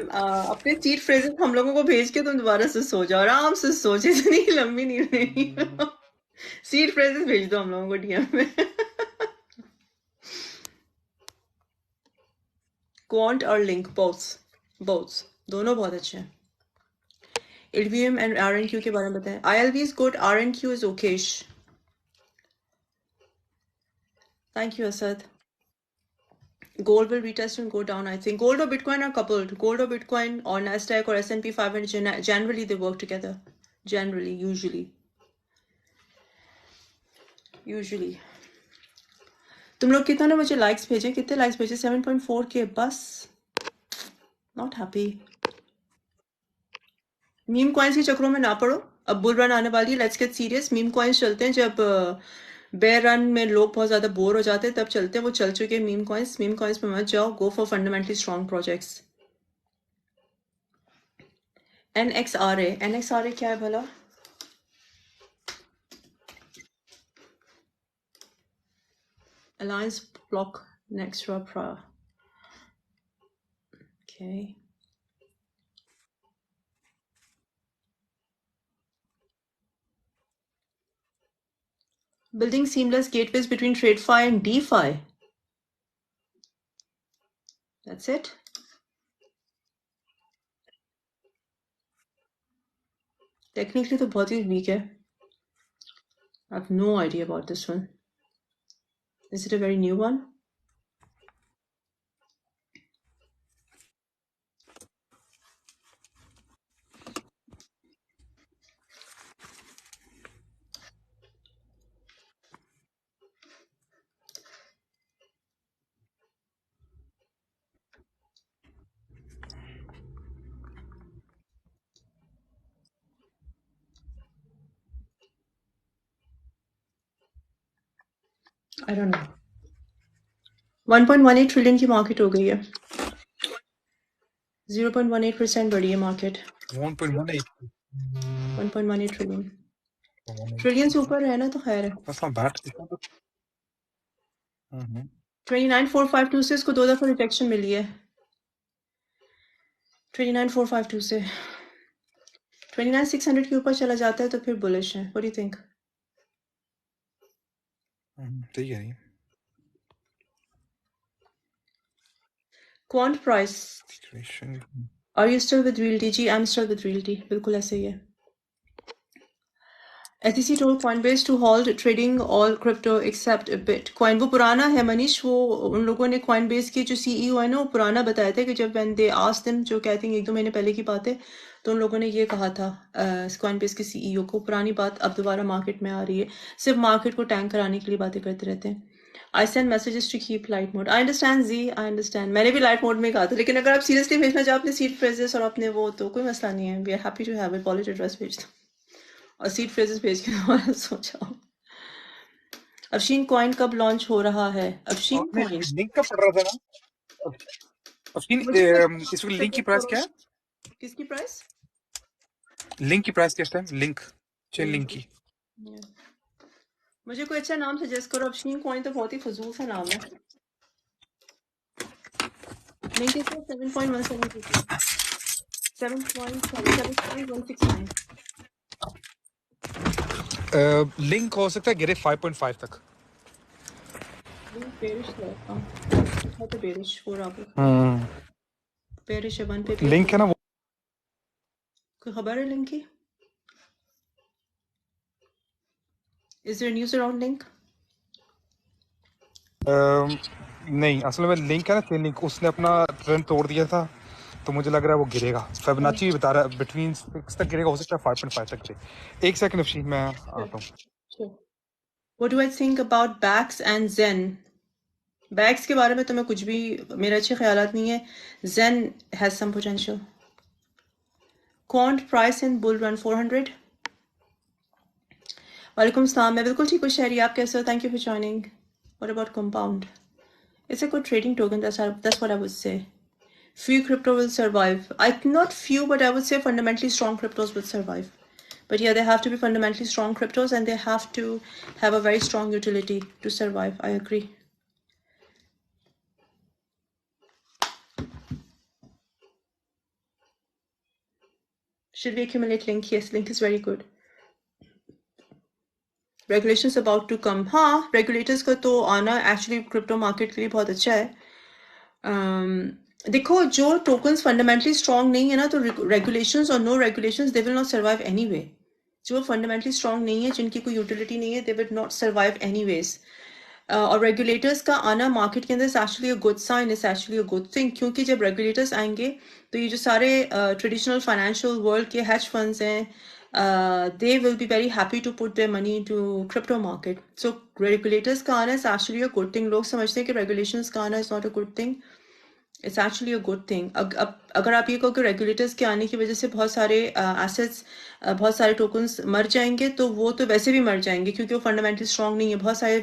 अपने चीट फ्रेजेस हम लोगों को भेज के तुम दोबारा से सो जाओ, आराम से सो, इतनी लंबी नींद नहीं. सीट फ्रेजेस भेज दो हम लोगों को डीएम में. क्वांट और लिंक बोथ्स दोनों बहुत अच्छे हैं. LVM and RNQ के बारे में बताएं. ILV is good, RNQ is okayish. Thank you, Asad. Gold will retest and go down, I think. Gold or Bitcoin are coupled. Gold or Bitcoin or Nasdaq or S&P 500, generally they work together. Generally, usually. तुम लोग कितना ने मुझे लाइक्स भेजे? कितने लाइक्स भेजे? 7.4K बस. Not happy. मीम कॉइन्स के चक्रों में ना पड़ो. अब बुल रन आने वाली है. Let's get serious. Meme coins चलते हैं जब बेयर रन में लोग बहुत ज्यादा बोर हो जाते हैं, तब चलते हैं. वो चल चुके हैं मीम कॉइन्स में मत जाओ. Go for fundamentally strong projects. NXRA क्या है भला? Alliance block next Pro. Okay. Building seamless gateways between TradeFi and DeFi. That's it. Technically तो बहुत ही weak है. I have no idea about this one. Is it a very new one? I don't know. 1.18 trillion की मार्केट हो गई है. 0.18% बढ़ी है मार्केट. 1.18 1.18 ट्रिलियन. ट्रिलियन से ऊपर है ना तो खैर है। That's not bad. 29452 से इसको 2 दफा रिजेक्शन मिली है। 29452 से 29600 के ऊपर चला जाता है तो फिर बुलिश है। What do you think? सही है। Quant price, are you still with realty? जी, I am still with realty, बिल्कुल ऐसे ही है। SEC told Coinbase to halt trading all crypto except Bitcoin। वो पुराना है मनीष, वो उन लोगों ने Coinbase के जो CEO है ना, वो पुराना बताया था कि जब when they asked them, जो कहते हैं 1-2 महीने पहले की बात है, तो उन लोगों ने ये कहा था Coinbase के CEO को। पुरानी बात अब दोबारा मार्केट में आ रही है, सिर्फ मार्केट को टैंक कराने के लिए बातें करते रहते हैं। I send messages to keep light mode। I understand ji, I understand। मैंने भी लाइट मोड में कहा था, लेकिन अगर आप सीरियसली भेजना चाहो अपने सीड फ्रेजेस और अपने वो, तो कोई मसला नहीं है। We are happy to have it. पॉलिट एड्रेस भेज दो और सीड फ्रेजेस भेज के दोबारा सोचा। अफशीन कॉइन कब लॉन्च हो रहा है? अफशीन कॉइन लिंक का पढ़ रहा था ना। अफशीन, इस वक्त लिंक की प्राइस क्या है? किसकी प्राइस? लिंक की प्राइस किस टाइम? लिंक, चेन लिंक की। मुझे कोई अच्छा नाम सजेस्ट करो। अफशीन कॉइन तो बहुत ही फजूल सा नाम है। Link is 7.172, 7.169। लिंक हो सकता है गिरे 5.5 तक। लिंक बेरिश है, हां तो बेरिश हो रहा है। बेरिश है 1 पे। लिंक है ना वो। कोई खबर है लिंक की? Is there news around Link? नहीं, असल में लिंक है ना, चेन लिंक, उसने अपना ट्रेंड तोड़ दिया था, तो मुझे लग रहा है वो गिरेगा। फिबोनाची भी बता रहा है बिटवीन 6 तक गिरेगा, हो सकता है 5.5 तक गिरे। एक सेकंड अफशीन, मैं आता हूँ। What do I think about BAX and Zen? BAX के बारे में तो मैं कुछ भी, मेरे अच्छे ख्यालात नहीं है। Zen has some potential। Quant price in bull run 400। वालेकुम सलाम, मैं बिल्कुल ठीक हूँ शहरी, आप कैसे हो? Thank you for joining. What about compound? It's a good trading token, that's what I would say। Few crypto will survive। Not few, but I would say fundamentally strong cryptos will survive। But yeah, they have to be fundamentally strong cryptos and they have to have a very strong utility to survive। I agree। Should we accumulate Link? Yes, Link is very good। Regulations about to come। हाँ, regulators का तो आना actually crypto market के लिए बहुत अच्छा है। देखो, जो tokens fundamentally strong नहीं है ना, तो regulations और no regulations they will not survive anyway। जो fundamentally strong नहीं है, जिनकी कोई utility नहीं है, they will not survive anyways। और रेगुलेटर्स का आना मार्केट के अंदर is actually a good sign, is actually a good thing, क्योंकि जब रेगुलेटर्स आएंगे तो ये जो सारे ट्रेडिशनल फाइनेंशियल वर्ल्ड के हैज फंड्स हैं, they will be very happy to put their money into crypto market। So regulators का आना is actually a good thing। लोग समझते हैं कि regulations का आना is not a good thing। It's actually a good thing. अगर आप ये कहो कि रेगुलेटर्स के आने की वजह से बहुत सारे एसेट्स, बहुत सारे टोकन्स मर जाएंगे, तो वो तो वैसे भी मर जाएंगे क्योंकि वो फंडामेंटली स्ट्रांग नहीं है। बहुत सारे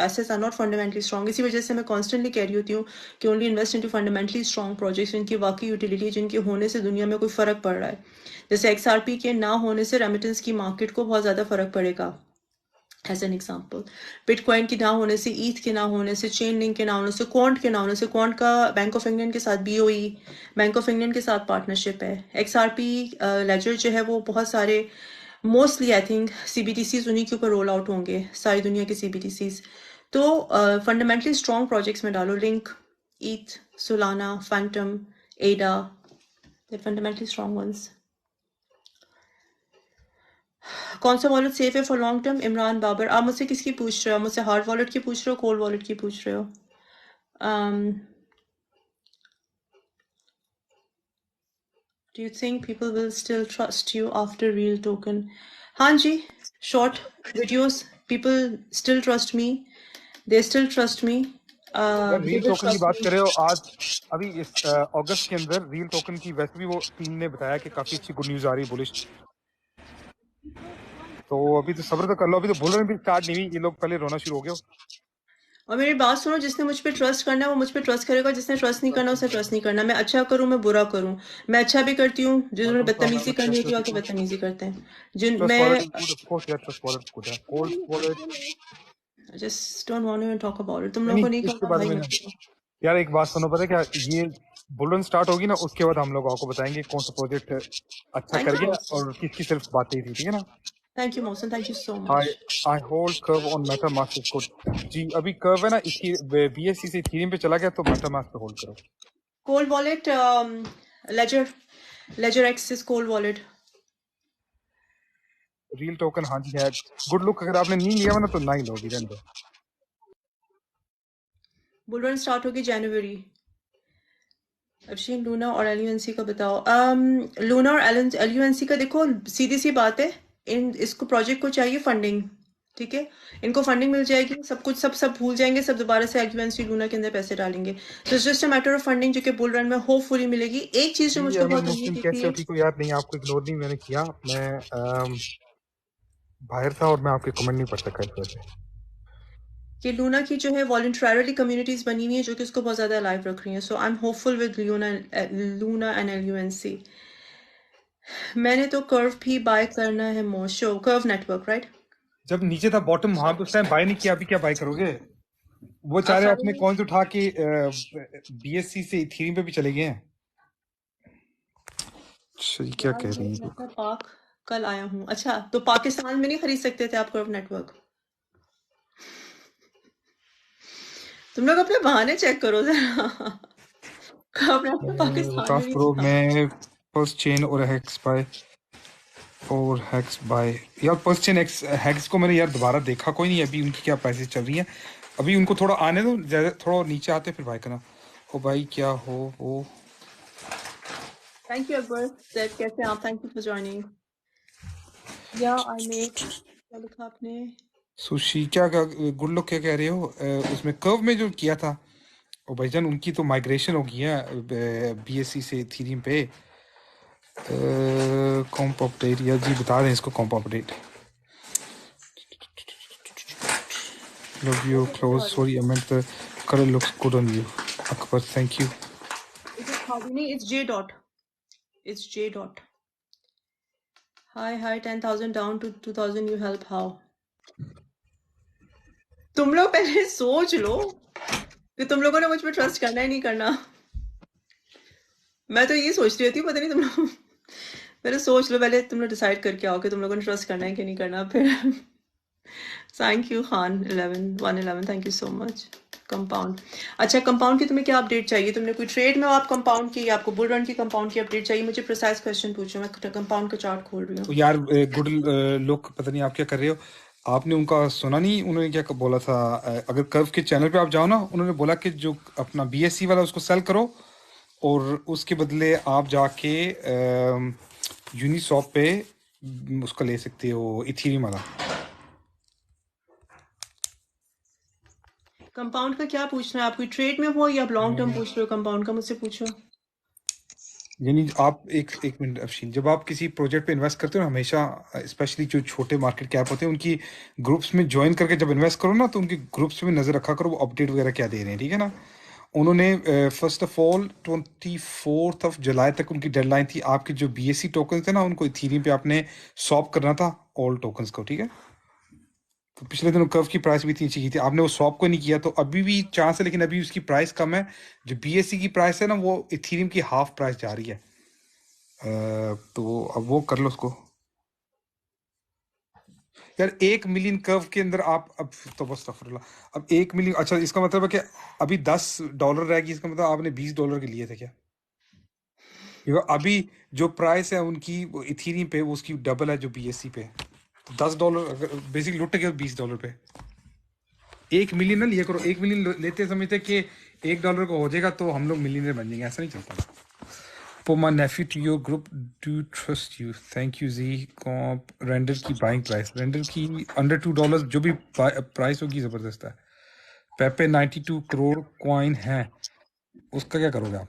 assets are not fundamentally strong. इसी वजह से मैं कॉन्स्टेंटली कह रही होती हूँ कि only invest into fundamentally strong projects, जिनकी वाकई यूटिलिटी, जिनके होने से दुनिया में कोई फर्क पड़ रहा है। जैसे XRP के ना होने से रेमिटेंस की मार्केट को बहुत ज़्यादा फर्क पड़ेगा, एज एन एग्जाम्पल। बिटकॉइन के ना होने से, ईथ के ना होने से, चेन लिंक के ना होने से, क्वांट के ना होने से। क्वांट का बैंक ऑफ इंग्लैंड के साथ BOE, बैंक ऑफ इंग्लैंड के साथ पार्टनरशिप है। XRP लेजर जो है वो बहुत सारे, मोस्टली आई थिंक CBDCs उन्हीं के ऊपर रोल आउट होंगे, सारी दुनिया के CBDCs। तो फंडामेंटली स्ट्रॉन्ग प्रोजेक्ट्स में डालो। Link, Eth, Solana, Fantom, Ada, fundamentally strong ones. कौन सा वॉलेट सेफ है for long term? Imran Babar. आप मुझसे किसकी पूछ रहे हो? मुझसे हार्ड वॉलेट की पूछ रहे हो, कोल्ड वॉलेट की पूछ रहे हो? Do you think people will still trust you after real token? हाँ जी, short videos, people still trust me, they still trust me. Real token की बात करें, आज अभी इस अगस्त के अंदर रियल टोकन की वैसे भी वो टीम ने बताया कि काफी अच्छी गुड न्यूज आ रही है, बुलिश। तो अभी तो सब्र तो कर लो, अभी तो बुल रन भी स्टार्ट नहीं हुई, ये लोग पहले रोना शुरू हो गए। और मेरी बात सुनो, जिसने मुझ पे ट्रस्ट करना है वो मुझ पे ट्रस्ट करेगा, जिसने ट्रस्ट नहीं करना उसे ट्रस्ट नहीं करना। मैं अच्छा करूं, मैं बुरा करूं, मैं अच्छा भी करती हूँ, जिन्होंने वालेकुम सलाम बदतमीजी अहमद, करनी कैसे हो? होती है ठीक आके हो? बदतमीजी करते हैं। जिन ट्रस्ट वॉलेट मैं इज गुड, ऑफ कोर्स यार, ट्रस्ट वॉलेट गुड है। Cold wallet just don't want to talk about it, तुम नहीं लोगों नहीं, को नहीं इसके करना बारे भाई में मत नहीं करो। यार। एक बात सुनो, पता है क्या, ये बुलरन स्टार्ट होगी ना, उसके बाद हम लोग आपको बताएंगे कौन सा प्रोजेक्ट अच्छा थैंक कर यू गया मोहसिन, और किसकी सिर्फ बातें थी, ठीक है ना। Thank you Mohsin, thank you so much. I I hold curve on MetaMask को। जी अभी कर्व है ना, इसकी बीएससी से इथेरियम पे चला गया, तो मेटामास्क पे होल्ड करो। कोल्ड वॉलेट, लेजर, लेजर एक्सिस कोल्ड वॉलेट। रियल टोकन हाँ जी है। गुड लुक, अगर आपने नहीं लिया हुआ ना तो ना ही लो, अभी रहने दो। बुलरन स्टार्ट होगी जनवरी। अफशीन, लूना और एलयूएनसी का बताओ। लूना और एलयूएनसी का देखो, सीधी सी बात है, इन इसको प्रोजेक्ट को चाहिए फंडिंग, ठीक है। इनको फंडिंग मिल जाएगी, सब कुछ सब सब भूल जाएंगे, सब दोबारा से एलयूएनसी लूना के अंदर पैसे डालेंगे। तो it's just a matter of funding, जो कि बुल रन में होपफुली मिलेगी। एक चीज जो जी मुझको अहमद बहुत मुस्लिम, उम्मीद कैसे थी हो? ठीक हो यार? नहीं, आपको इग्नोर नहीं मैंने किया, मैं बाहर था और मैं आपके कमेंट नहीं पढ़ सका इस वजह से। कि लूना की जो है वॉलंटरली कम्युनिटीज बनी हुई है जो कि उसको बहुत ज्यादा अलाइव रख रही हैं। So I am hopeful with Luna, Luna and LUNC. मैंने तो कर्व भी बाय करना है, मोशो कर्व नेटवर्क, राइट। जब नीचे था बॉटम, वहां पे उस टाइम बाय नहीं किया, अभी क्या बाय करोगे? वो आप चाह रहे अपने फाइनली, कॉइन्स उठा के बीएससी से इथेरियम पे भी चले गए हैं। अच्छा, ये क्या यार कह रही मैं है? तो पाक कल आया हूँ। अच्छा, तो पाकिस्तान में नहीं खरीद सकते थे आप कर्व नेटवर्क? तुम लोग अपने बहाने चेक करो जरा। कर्व नेटवर्क पाकिस्तान में वकास नहीं प्रो था। में फर्स्ट चेन और हैक्स बाय, और हैक्स बाय। यार फर्स्ट चेन हैक्स को मैंने यार दोबारा देखा कोई नहीं, अभी उनकी क्या प्राइसेस चल रही हैं। अभी उनको थोड़ा आने दो, ज्यादा थोड़ा नीचे आते फिर बाय करना। ओ भाई क्या हो वो? थैंक यू अकबर सेड, कैसे हैं आप? Thank you for joining. या आई मेड, क्या लिखा आपने? सुशी क्या गुड लुक क्या कह रहे हो? उसमें कर्व में जो किया था, ओ भाईजान उनकी तो माइग्रेशन हो गई है बीएससी से इथेरियम पे। कॉम्प अपडेट, या जी बता दें इसको, Comp update. Love you What is close, sorry? Sorry I meant the colour looks good on you. Akbar thank you. Is it Khadi? नहीं, it's J dot. It's J dot. Hi, 10,000 down to 2,000. You help how? तुम लोग पहले सोच लो कि तुम लोगों ने मुझ पे ट्रस्ट करना ही नहीं करना। मैं तो ये सोच रही होती हूँ, पता नहीं तुम लोग। पहले सोच लो, पहले तुम लोग डिसाइड करके आओ कि तुम लोगों ने ट्रस्ट करना है कि नहीं करना फिर। Thank you Khan 11 111, thank you so much. Compound, अच्छा कंपाउंड की तुम्हें क्या अपडेट चाहिए? तुमने कोई ट्रेड में हो आप कंपाउंड की, या आपको बुल रन की कंपाउंड की अपडेट चाहिए? मुझे प्रिसाइज क्वेश्चन पूछो, मैं कंपाउंड का चार्ट खोल रही तो हूँ। यार गुड लुक, पता नहीं आप क्या कर रहे हो। आपने उनका सुना नहीं, उन्होंने क्या बोला था? अगर कर्व के चैनल पे आप जाओ ना, उन्होंने बोला कि जो अपना बीएससी वाला उसको सेल करो, और उसके बदले आप जाके यूनिसॉप पे उसका ले सकते हो, इथेरियम वाला। कंपाउंड का क्या पूछना है? आप कोई ट्रेड में हो या आप लॉन्ग टर्म पूछ रहे हो? कंपाउंड का मुझसे पूछो। यानी आप एक एक मिनट अफशीन, जब आप किसी प्रोजेक्ट पे इन्वेस्ट करते हो ना, हमेशा स्पेशली जो छोटे मार्केट कैप होते हैं उनकी ग्रुप्स में ज्वाइन करके जब इन्वेस्ट करो ना, तो उनकी ग्रुप्स में नजर रखा करो वो अपडेट वगैरह क्या दे रहे हैं, ठीक है ना। उन्होंने फर्स्ट ऑफ ऑल 24 जुलाई तक उनकी डेडलाइन थी। आपके जो बीएससी टोकन थे ना, उनको इथेरियम पे आपने स्वैप करना था ऑल टोकन्स को, ठीक है। तो पिछले दिनों कर्व की प्राइस भी इतनी अच्छी की थी, आपने वो स्वैप को नहीं किया, तो अभी भी चांस है, लेकिन अभी उसकी प्राइस कम है। जो बीएससी की प्राइस है ना, वो इथेरियम की हाफ प्राइस जा रही है। तो अब वो कर लो उसको। यार 1 मिलियन कर्व के अंदर आप अब, तो बस अस्तगफुरुल्लाह, अब 1 मिलियन, अच्छा इसका मतलब है कि अभी $10 रहेगी, इसका मतलब आपने $20 के लिए थे क्या? क्योंकि अभी जो प्राइस है उनकी इथीरियम पे, वो उसकी डबल है जो बीएससी पे। तो $10 बेसिकली लुट गया $20 पे। 1 मिलियन ना लिया करो, 1 मिलियन लेते समझते कि $1 को हो जाएगा तो हम लोग मिलियनर बन जाएंगे, ऐसा नहीं चलता। For my nephew to your group, do trust you. Thank you Z comp। Render की बाइंग प्राइस, रेंडर की अंडर $2 जो भी प्राइस होगी जबरदस्त है। पेपे 92 करोड़ कॉइन है, उसका क्या करोगे आप?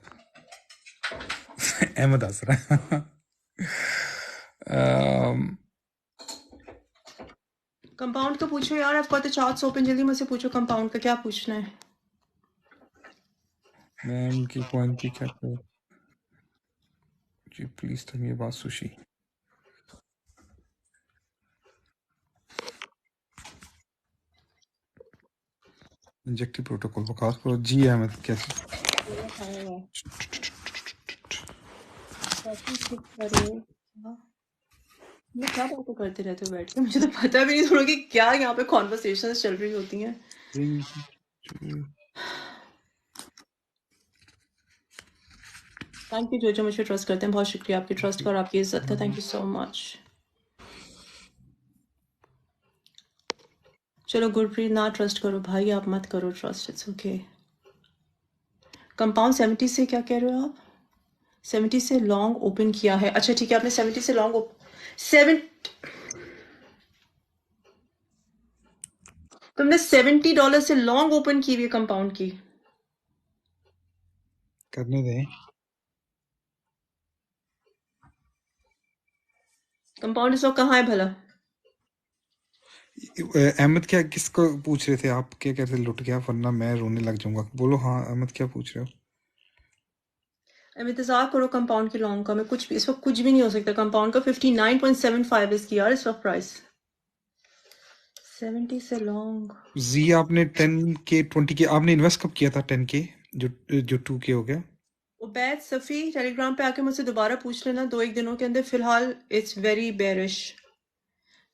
अहमद हंस रहा है। कंपाउंड का पूछो यार, I've got the charts open, जल्दी मुझसे पूछो कंपाउंड का क्या पूछना है। मैम की कॉइन की क्या करो जी, please tell me about Sushi. Injective Protocol बकवास करो जी अहमद कैसे। ये क्या बातें करते रहते हो बैठ के, मुझे तो पता भी नहीं थोड़ा कि क्या यहाँ पे कॉन्वर्सेशंस चल रही होती हैं। थैंक यू जो मुझे ट्रस्ट करते हैं, बहुत शुक्रिया आपकी ट्रस्ट का और आपकी इज्जत का, थैंक यू सो मच। चलो गुरप्रीत ना ट्रस्ट करो भाई, आप मत करो ट्रस्ट, इट्स ओके। कंपाउंड 70 से क्या कह रहे हो आप? 70 से लॉन्ग ओपन किया है, अच्छा ठीक है, आपने 70 से लॉन्ग 7 तुमने $70 से लॉन्ग ओपन की हुई है कंपाउंड की। करने दें। कंपाउंड इस वक्त कहाँ है भला? अहमद क्या किसको पूछ रहे थे आप? क्या कहते लुट गया वरना मैं रोने लग जाऊंगा। बोलो हाँ अहमद क्या पूछ रहे हो? अब इंतजार करो कंपाउंड के लॉन्ग का, मैं कुछ भी इस वक्त कुछ भी नहीं हो सकता। कंपाउंड का 59.75 इसकी यार इस वक्त प्राइस। 70 से लॉन्ग जी आपने 10K 20K आपने इन्वेस्ट कब किया था? 10K जो 2K हो गया। उबैद सफ़ी टेलीग्राम पे आके मुझसे दोबारा पूछ लेना 2-1 दिनों के अंदर। फिलहाल इट्स वेरी बेरिश।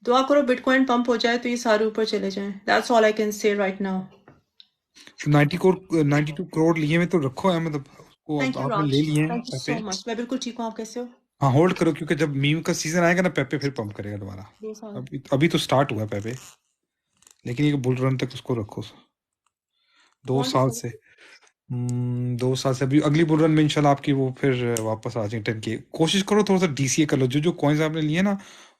दुआ करो बिटकॉइन पंप हो जाए तो ये सारे ऊपर चले जाएं। दैट्स ऑल आई कैन से राइट नाउ। 92 करोड़ लिए में तो रखो अहमद, उसको थैंक यू आपने राज, ले लिए हैं थैंक यू सो पैसे। मच। मैं बिल्कुल ठीक हूँ, आप कैसे हो? हाँ होल्ड करो क्योंकि जब मीम का सीजन आएगा ना पेपे फिर पंप करेगा दोबारा। 2 साल अभी तो स्टार्ट हुआ है पेपे, लेकिन ये बुल रन तक उसको रखो 2 साल से। 2 साल से अभी अगली बुल रन में इंशाल्लाह आपकी वो फिर वापस आ जाए 10K। कोशिश करो थोड़ा सा DCA कर लो, जो कॉइन्स आपने लिए ना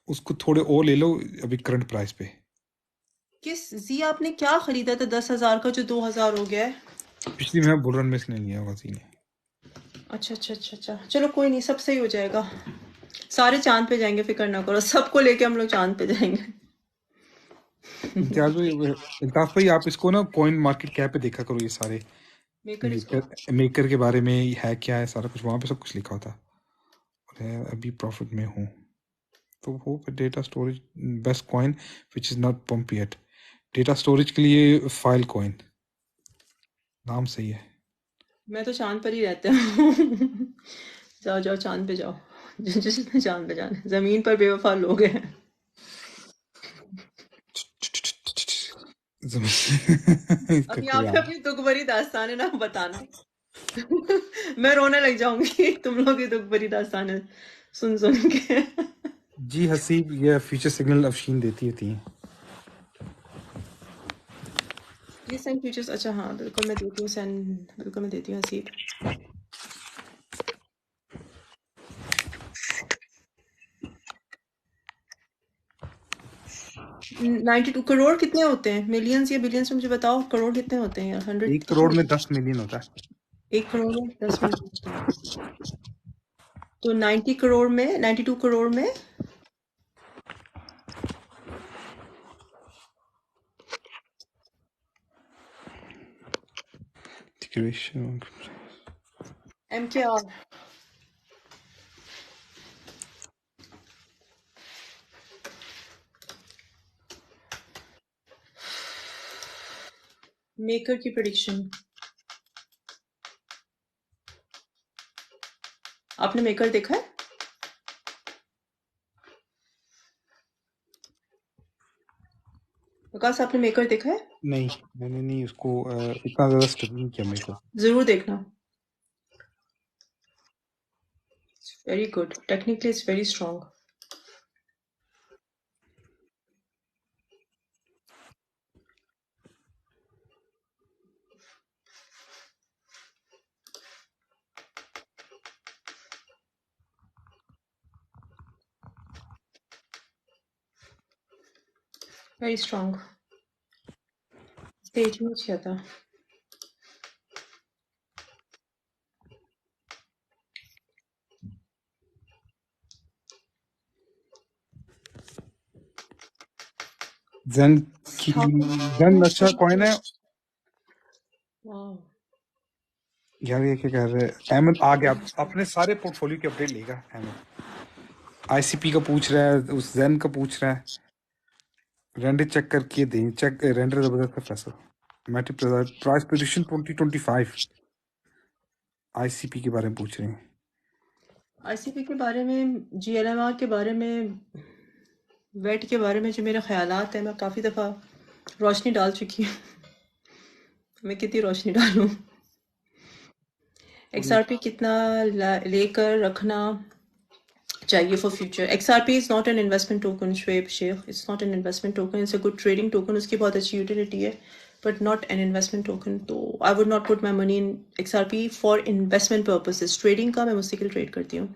उसको थोड़े और ले लो अभी करंट प्राइस पे। किस जी आपने क्या खरीदा था 10,000 का जो 2,000 हो गया है? पिछली मैं बुल रन में इसने लिया होगा सीने। अच्छा अच्छा अच्छा अच्छा, चलो कोई नहीं, सब सही हो जाएगा। सारे चांद पे जाएंगे, फिक्र ना करो, सबको लेके हम लोग चांद पे जाएंगे। इल्ताफ भाई आप इसको ना कॉइन मार्केट कैप पे देखा करो, ये सारे मेकर इसको मेकर के बारे में है क्या है सारा कुछ, वहां पे सब कुछ लिखा होता है। और है, अभी प्रॉफिट में हूँ तो वो data storage best coin which is not pump yet. Data storage के लिए फाइल कॉइन नाम सही है। मैं तो चांद पर ही रहता हूँ। जाओ जाओ चांद पे जाओ, जिसने चांद पे जाना है। जमीन पर बेवफा लोग हैं। अब यहाँ पे अपनी दुख भरी दास्तानें ना बताना। मैं रोने लग जाऊंगी तुम लोग की दुख भरी दास्तानें सुन सुन के। जी हसीब ये फ्यूचर सिग्नल अफशीन देती थी। ये सेंड फीचर्स, अच्छा हाँ बिल्कुल मैं देती हूँ सेंड, बिल्कुल मैं देती हूँ हसीब। 92 करोड़ कितने होते हैं? मिलियंस या बिलियंस में मुझे बताओ, करोड़ कितने होते हैं यार? 100 1 करोड़ में 10 मिलियन होता है। 1 करोड़ में 10 मिलियन होता है। तो 90 करोड़ में 92 करोड़ में MKR मेकर की प्रेडिक्शन। आपने मेकर देखा है? विकास आपने मेकर देखा है? नहीं मैंने नहीं उसको इतना ज्यादा स्टडी नहीं किया मेरे को। जरूर देखना, very good, technically it's very strong. Very strong, stage में अच्छा था। जन की How जन अच्छा कॉइन है wow. यार। ये क्या कह रहे हैं? अहमद आ गया, अपने सारे पोर्टफोलियो की अपडेट लेगा अहमद। आईसीपी का पूछ रहा है, उस जैन का पूछ रहा है, रेंडर चेक करके दें। चेक रेंडर जबरदस्त है Faisal. Matic price prediction 2025 ICP के बारे में पूछ रहे हैं। आईसीपी के बारे में, जीएलएमआर के बारे में, वेट के बारे में जो मेरे ख्यालात हैं, मैं काफ़ी दफ़ा रोशनी डाल चुकी हूँ। मैं कितनी रोशनी डालूँ? एक्सआरपी कितना लेकर रखना चाहिए for future? XRP is not an investment token Shoaib Shaikh, it's not an investment token, it's a good trading token, उसकी बहुत अच्छी यूटिलिटी है, but not an investment token. तो I would not put my money in XRP for investment purposes. Trading का मैं मुस्तकिल ट्रेड करती हूँ।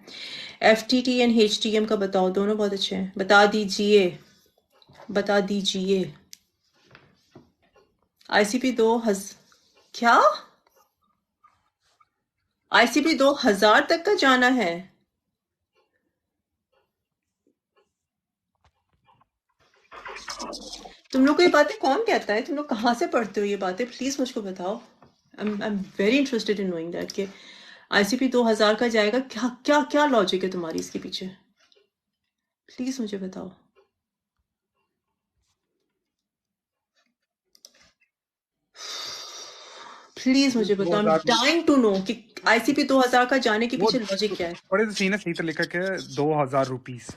एफटीटी एंड एचटीएम का बताओ, दोनों बहुत अच्छे हैं, बता दीजिए, बता दीजिए। आईसीपी क्या? आईसीपी 2000 तक का जाना है? तुम लोग को ये बातें कौन कहता है? तुम लोग कहाँ से पढ़ते हो ये बातें? प्लीज मुझको बताओ। I am very interested in knowing that कि आईसीपी 2000 का जाएगा। क्या क्या क्या लॉजिक है तुम्हारी इसके पीछे? प्लीज मुझे बताओ। प्लीज मुझे बताओ। I am 2000 dying to know कि आईसीपी 2000 का जाने के वो पीछे लॉजिक क्या है। बड़े तो सीन है, सही तो लिखा के 2000 रुपीस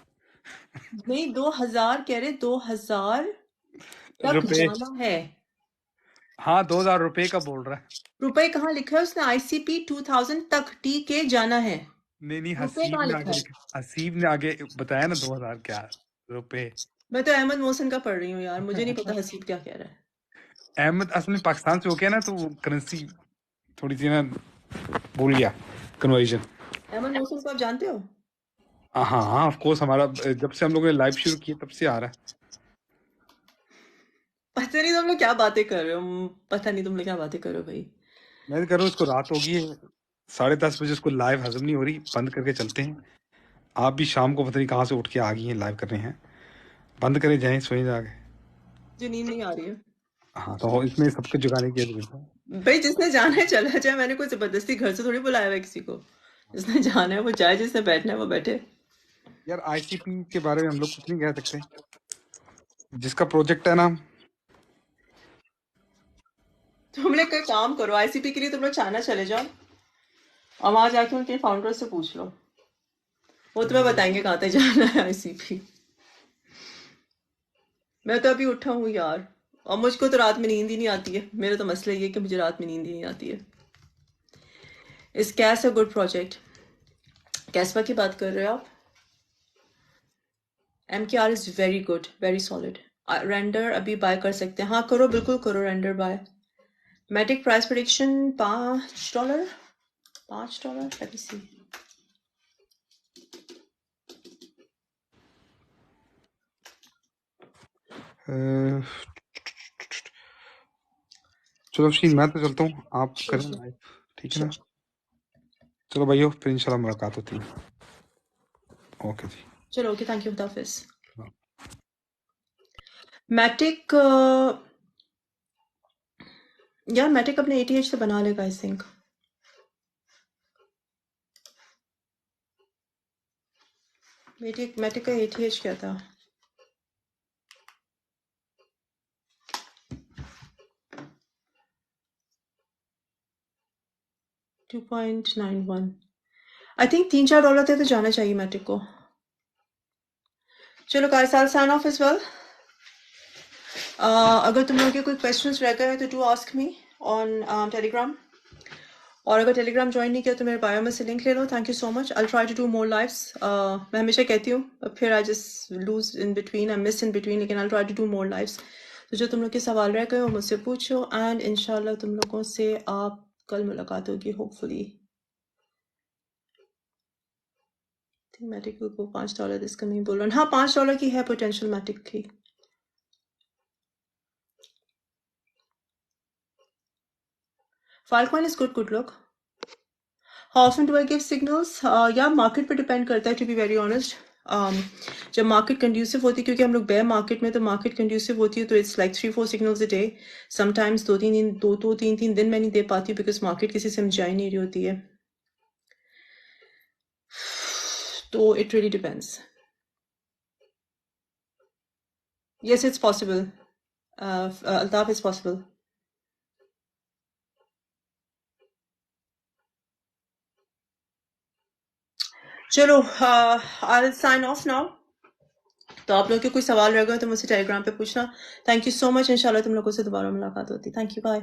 नहीं, 2000 कह रहे, 2000 तक रुपए। जाना है। हाँ 2000 रुपए का बोल रहा है। रुपए कहाँ लिखा है उसने? आईसीपी 2000 तक टी के जाना है। नहीं नहीं, रुपए हसीब कहाँ ने लिखा आगे है? लिखा, हसीब ने आगे बताया ना 2000 क्या रुपए। मैं तो अहमद मोहसिन का पढ़ रही हूँ यार, मुझे नहीं पता हसीब क्या कह रहा है। अहमद असल में पाकिस्तान से हो गया ना, तो वो करेंसी थोड़ी सी ना भूल गया कन्वर्जन। अहमद मोहसिन को आप जानते हो? हाँ हाँ ऑफ कोर्स, हमारा जब से हम लोगों ने लाइव शुरू किया तब से आ रहा है। पता नहीं तुम लोग क्या बातें कर रहे हो, पता नहीं तुम लोग क्या बातें कर रहे हो भाई। मैं तो कर रहा हूँ, इसको रात होगी है, 10:30 बजे उसको लाइव हजम नहीं हो रही, बंद करके चलते हैं। आप भी शाम को पता नहीं कहाँ से उठ के आ गई हैं, लाइव कर रहे हैं। बंद करे जाएं, सोए जाके। जो नींद नहीं आ रही है हाँ तो इसमें सबको जगाने की जरूरत है। भाई, जिसने जाना है चला जाए। मैंने कोई जबरदस्ती घर से थोड़ी बुलाया हुआ है किसी को। जिसने जाना है वो जाए, जिसने बैठना है वो बैठे। यार आईसीपी के बारे में हम लोग कुछ नहीं कह सकते, जिसका प्रोजेक्ट है ना। तुम लोग कोई काम करो, आईसीपी के लिए तुम लोग चाइना चले जाओ और वहां जाके उनके फाउंडर से पूछ लो, वो तुम्हें बताएंगे कहाँ तक जाना है आईसीपी। मैं तो अभी उठा हूँ यार, और मुझको तो रात में नींद ही नहीं आती है। मेरा तो मसला ये है कि मुझे रात में नींद ही नहीं आती है। इस कैस अ गुड प्रोजेक्ट? कैसवा की बात कर रहे हो आप? MKR is very good, very solid. Render अभी बाय कर सकते हैं? हाँ करो, बिल्कुल करो render buy. Matic price prediction $5, $5। Let me see. चलो शीन, मैं तो चलता हूँ, आप करें लाइव, ठीक है ना? चलो भाइयों, फिर इंशाल्लाह मुलाकात होती है। ओके जी, चलो ओके, थैंक यू, खुदा हाफिज। हाँ। मैटिक यार, मैटिक अपने ATH से बना लेगा आई थिंक। मैटिक का ATH क्या था? $2.91। आई थिंक $3-4 तक तो जाना चाहिए मैटिक को। चलो guys, I will sign off as well. अगर तुम लोगों के कोई क्वेश्चंस रह गए तो do ask me on Telegram. और अगर टेलीग्राम ज्वाइन नहीं किया तो मेरे बायो में से लिंक ले लो। Thank you so much. I try to do more lives. मैं हमेशा कहती हूँ, फिर I just lose in between, I miss in between, लेकिन I try to do more lives. तो जो तुम लोग के सवाल रह गए वो मुझसे पूछो, एंड इंशाल्लाह तुम लोगों से आप कल मुलाकात होगी होपफुली। मैटिक को $5 इसका नहीं बोल रहा। हाँ, $5 की है पोटेंशियल मैटिक की। Filecoin is good look. How often do I give signals? Yeah, market पे डिपेंड करता है, to be very honest. जब मार्केट कंड्यूसिव होती है, क्योंकि हम लोग बेयर मार्केट में, तो मार्केट कंड्यूसिव होती है तो it's like 3-4 signals a day, sometimes 2-3 दिन मैं नहीं दे पाती हूँ बिकॉज मार्केट किसी से समझाई नहीं रही होती है. तो it really depends. Yes, it's possible. Altaf, it's possible. चलो, I'll sign off now. तो आप लोग के कोई सवाल रहेगा तो मुझसे टेलीग्राम पे पूछना. Thank you so much. इंशाल्लाह तुम लोगों से दोबारा मुलाकात होती. Thank you. बाय.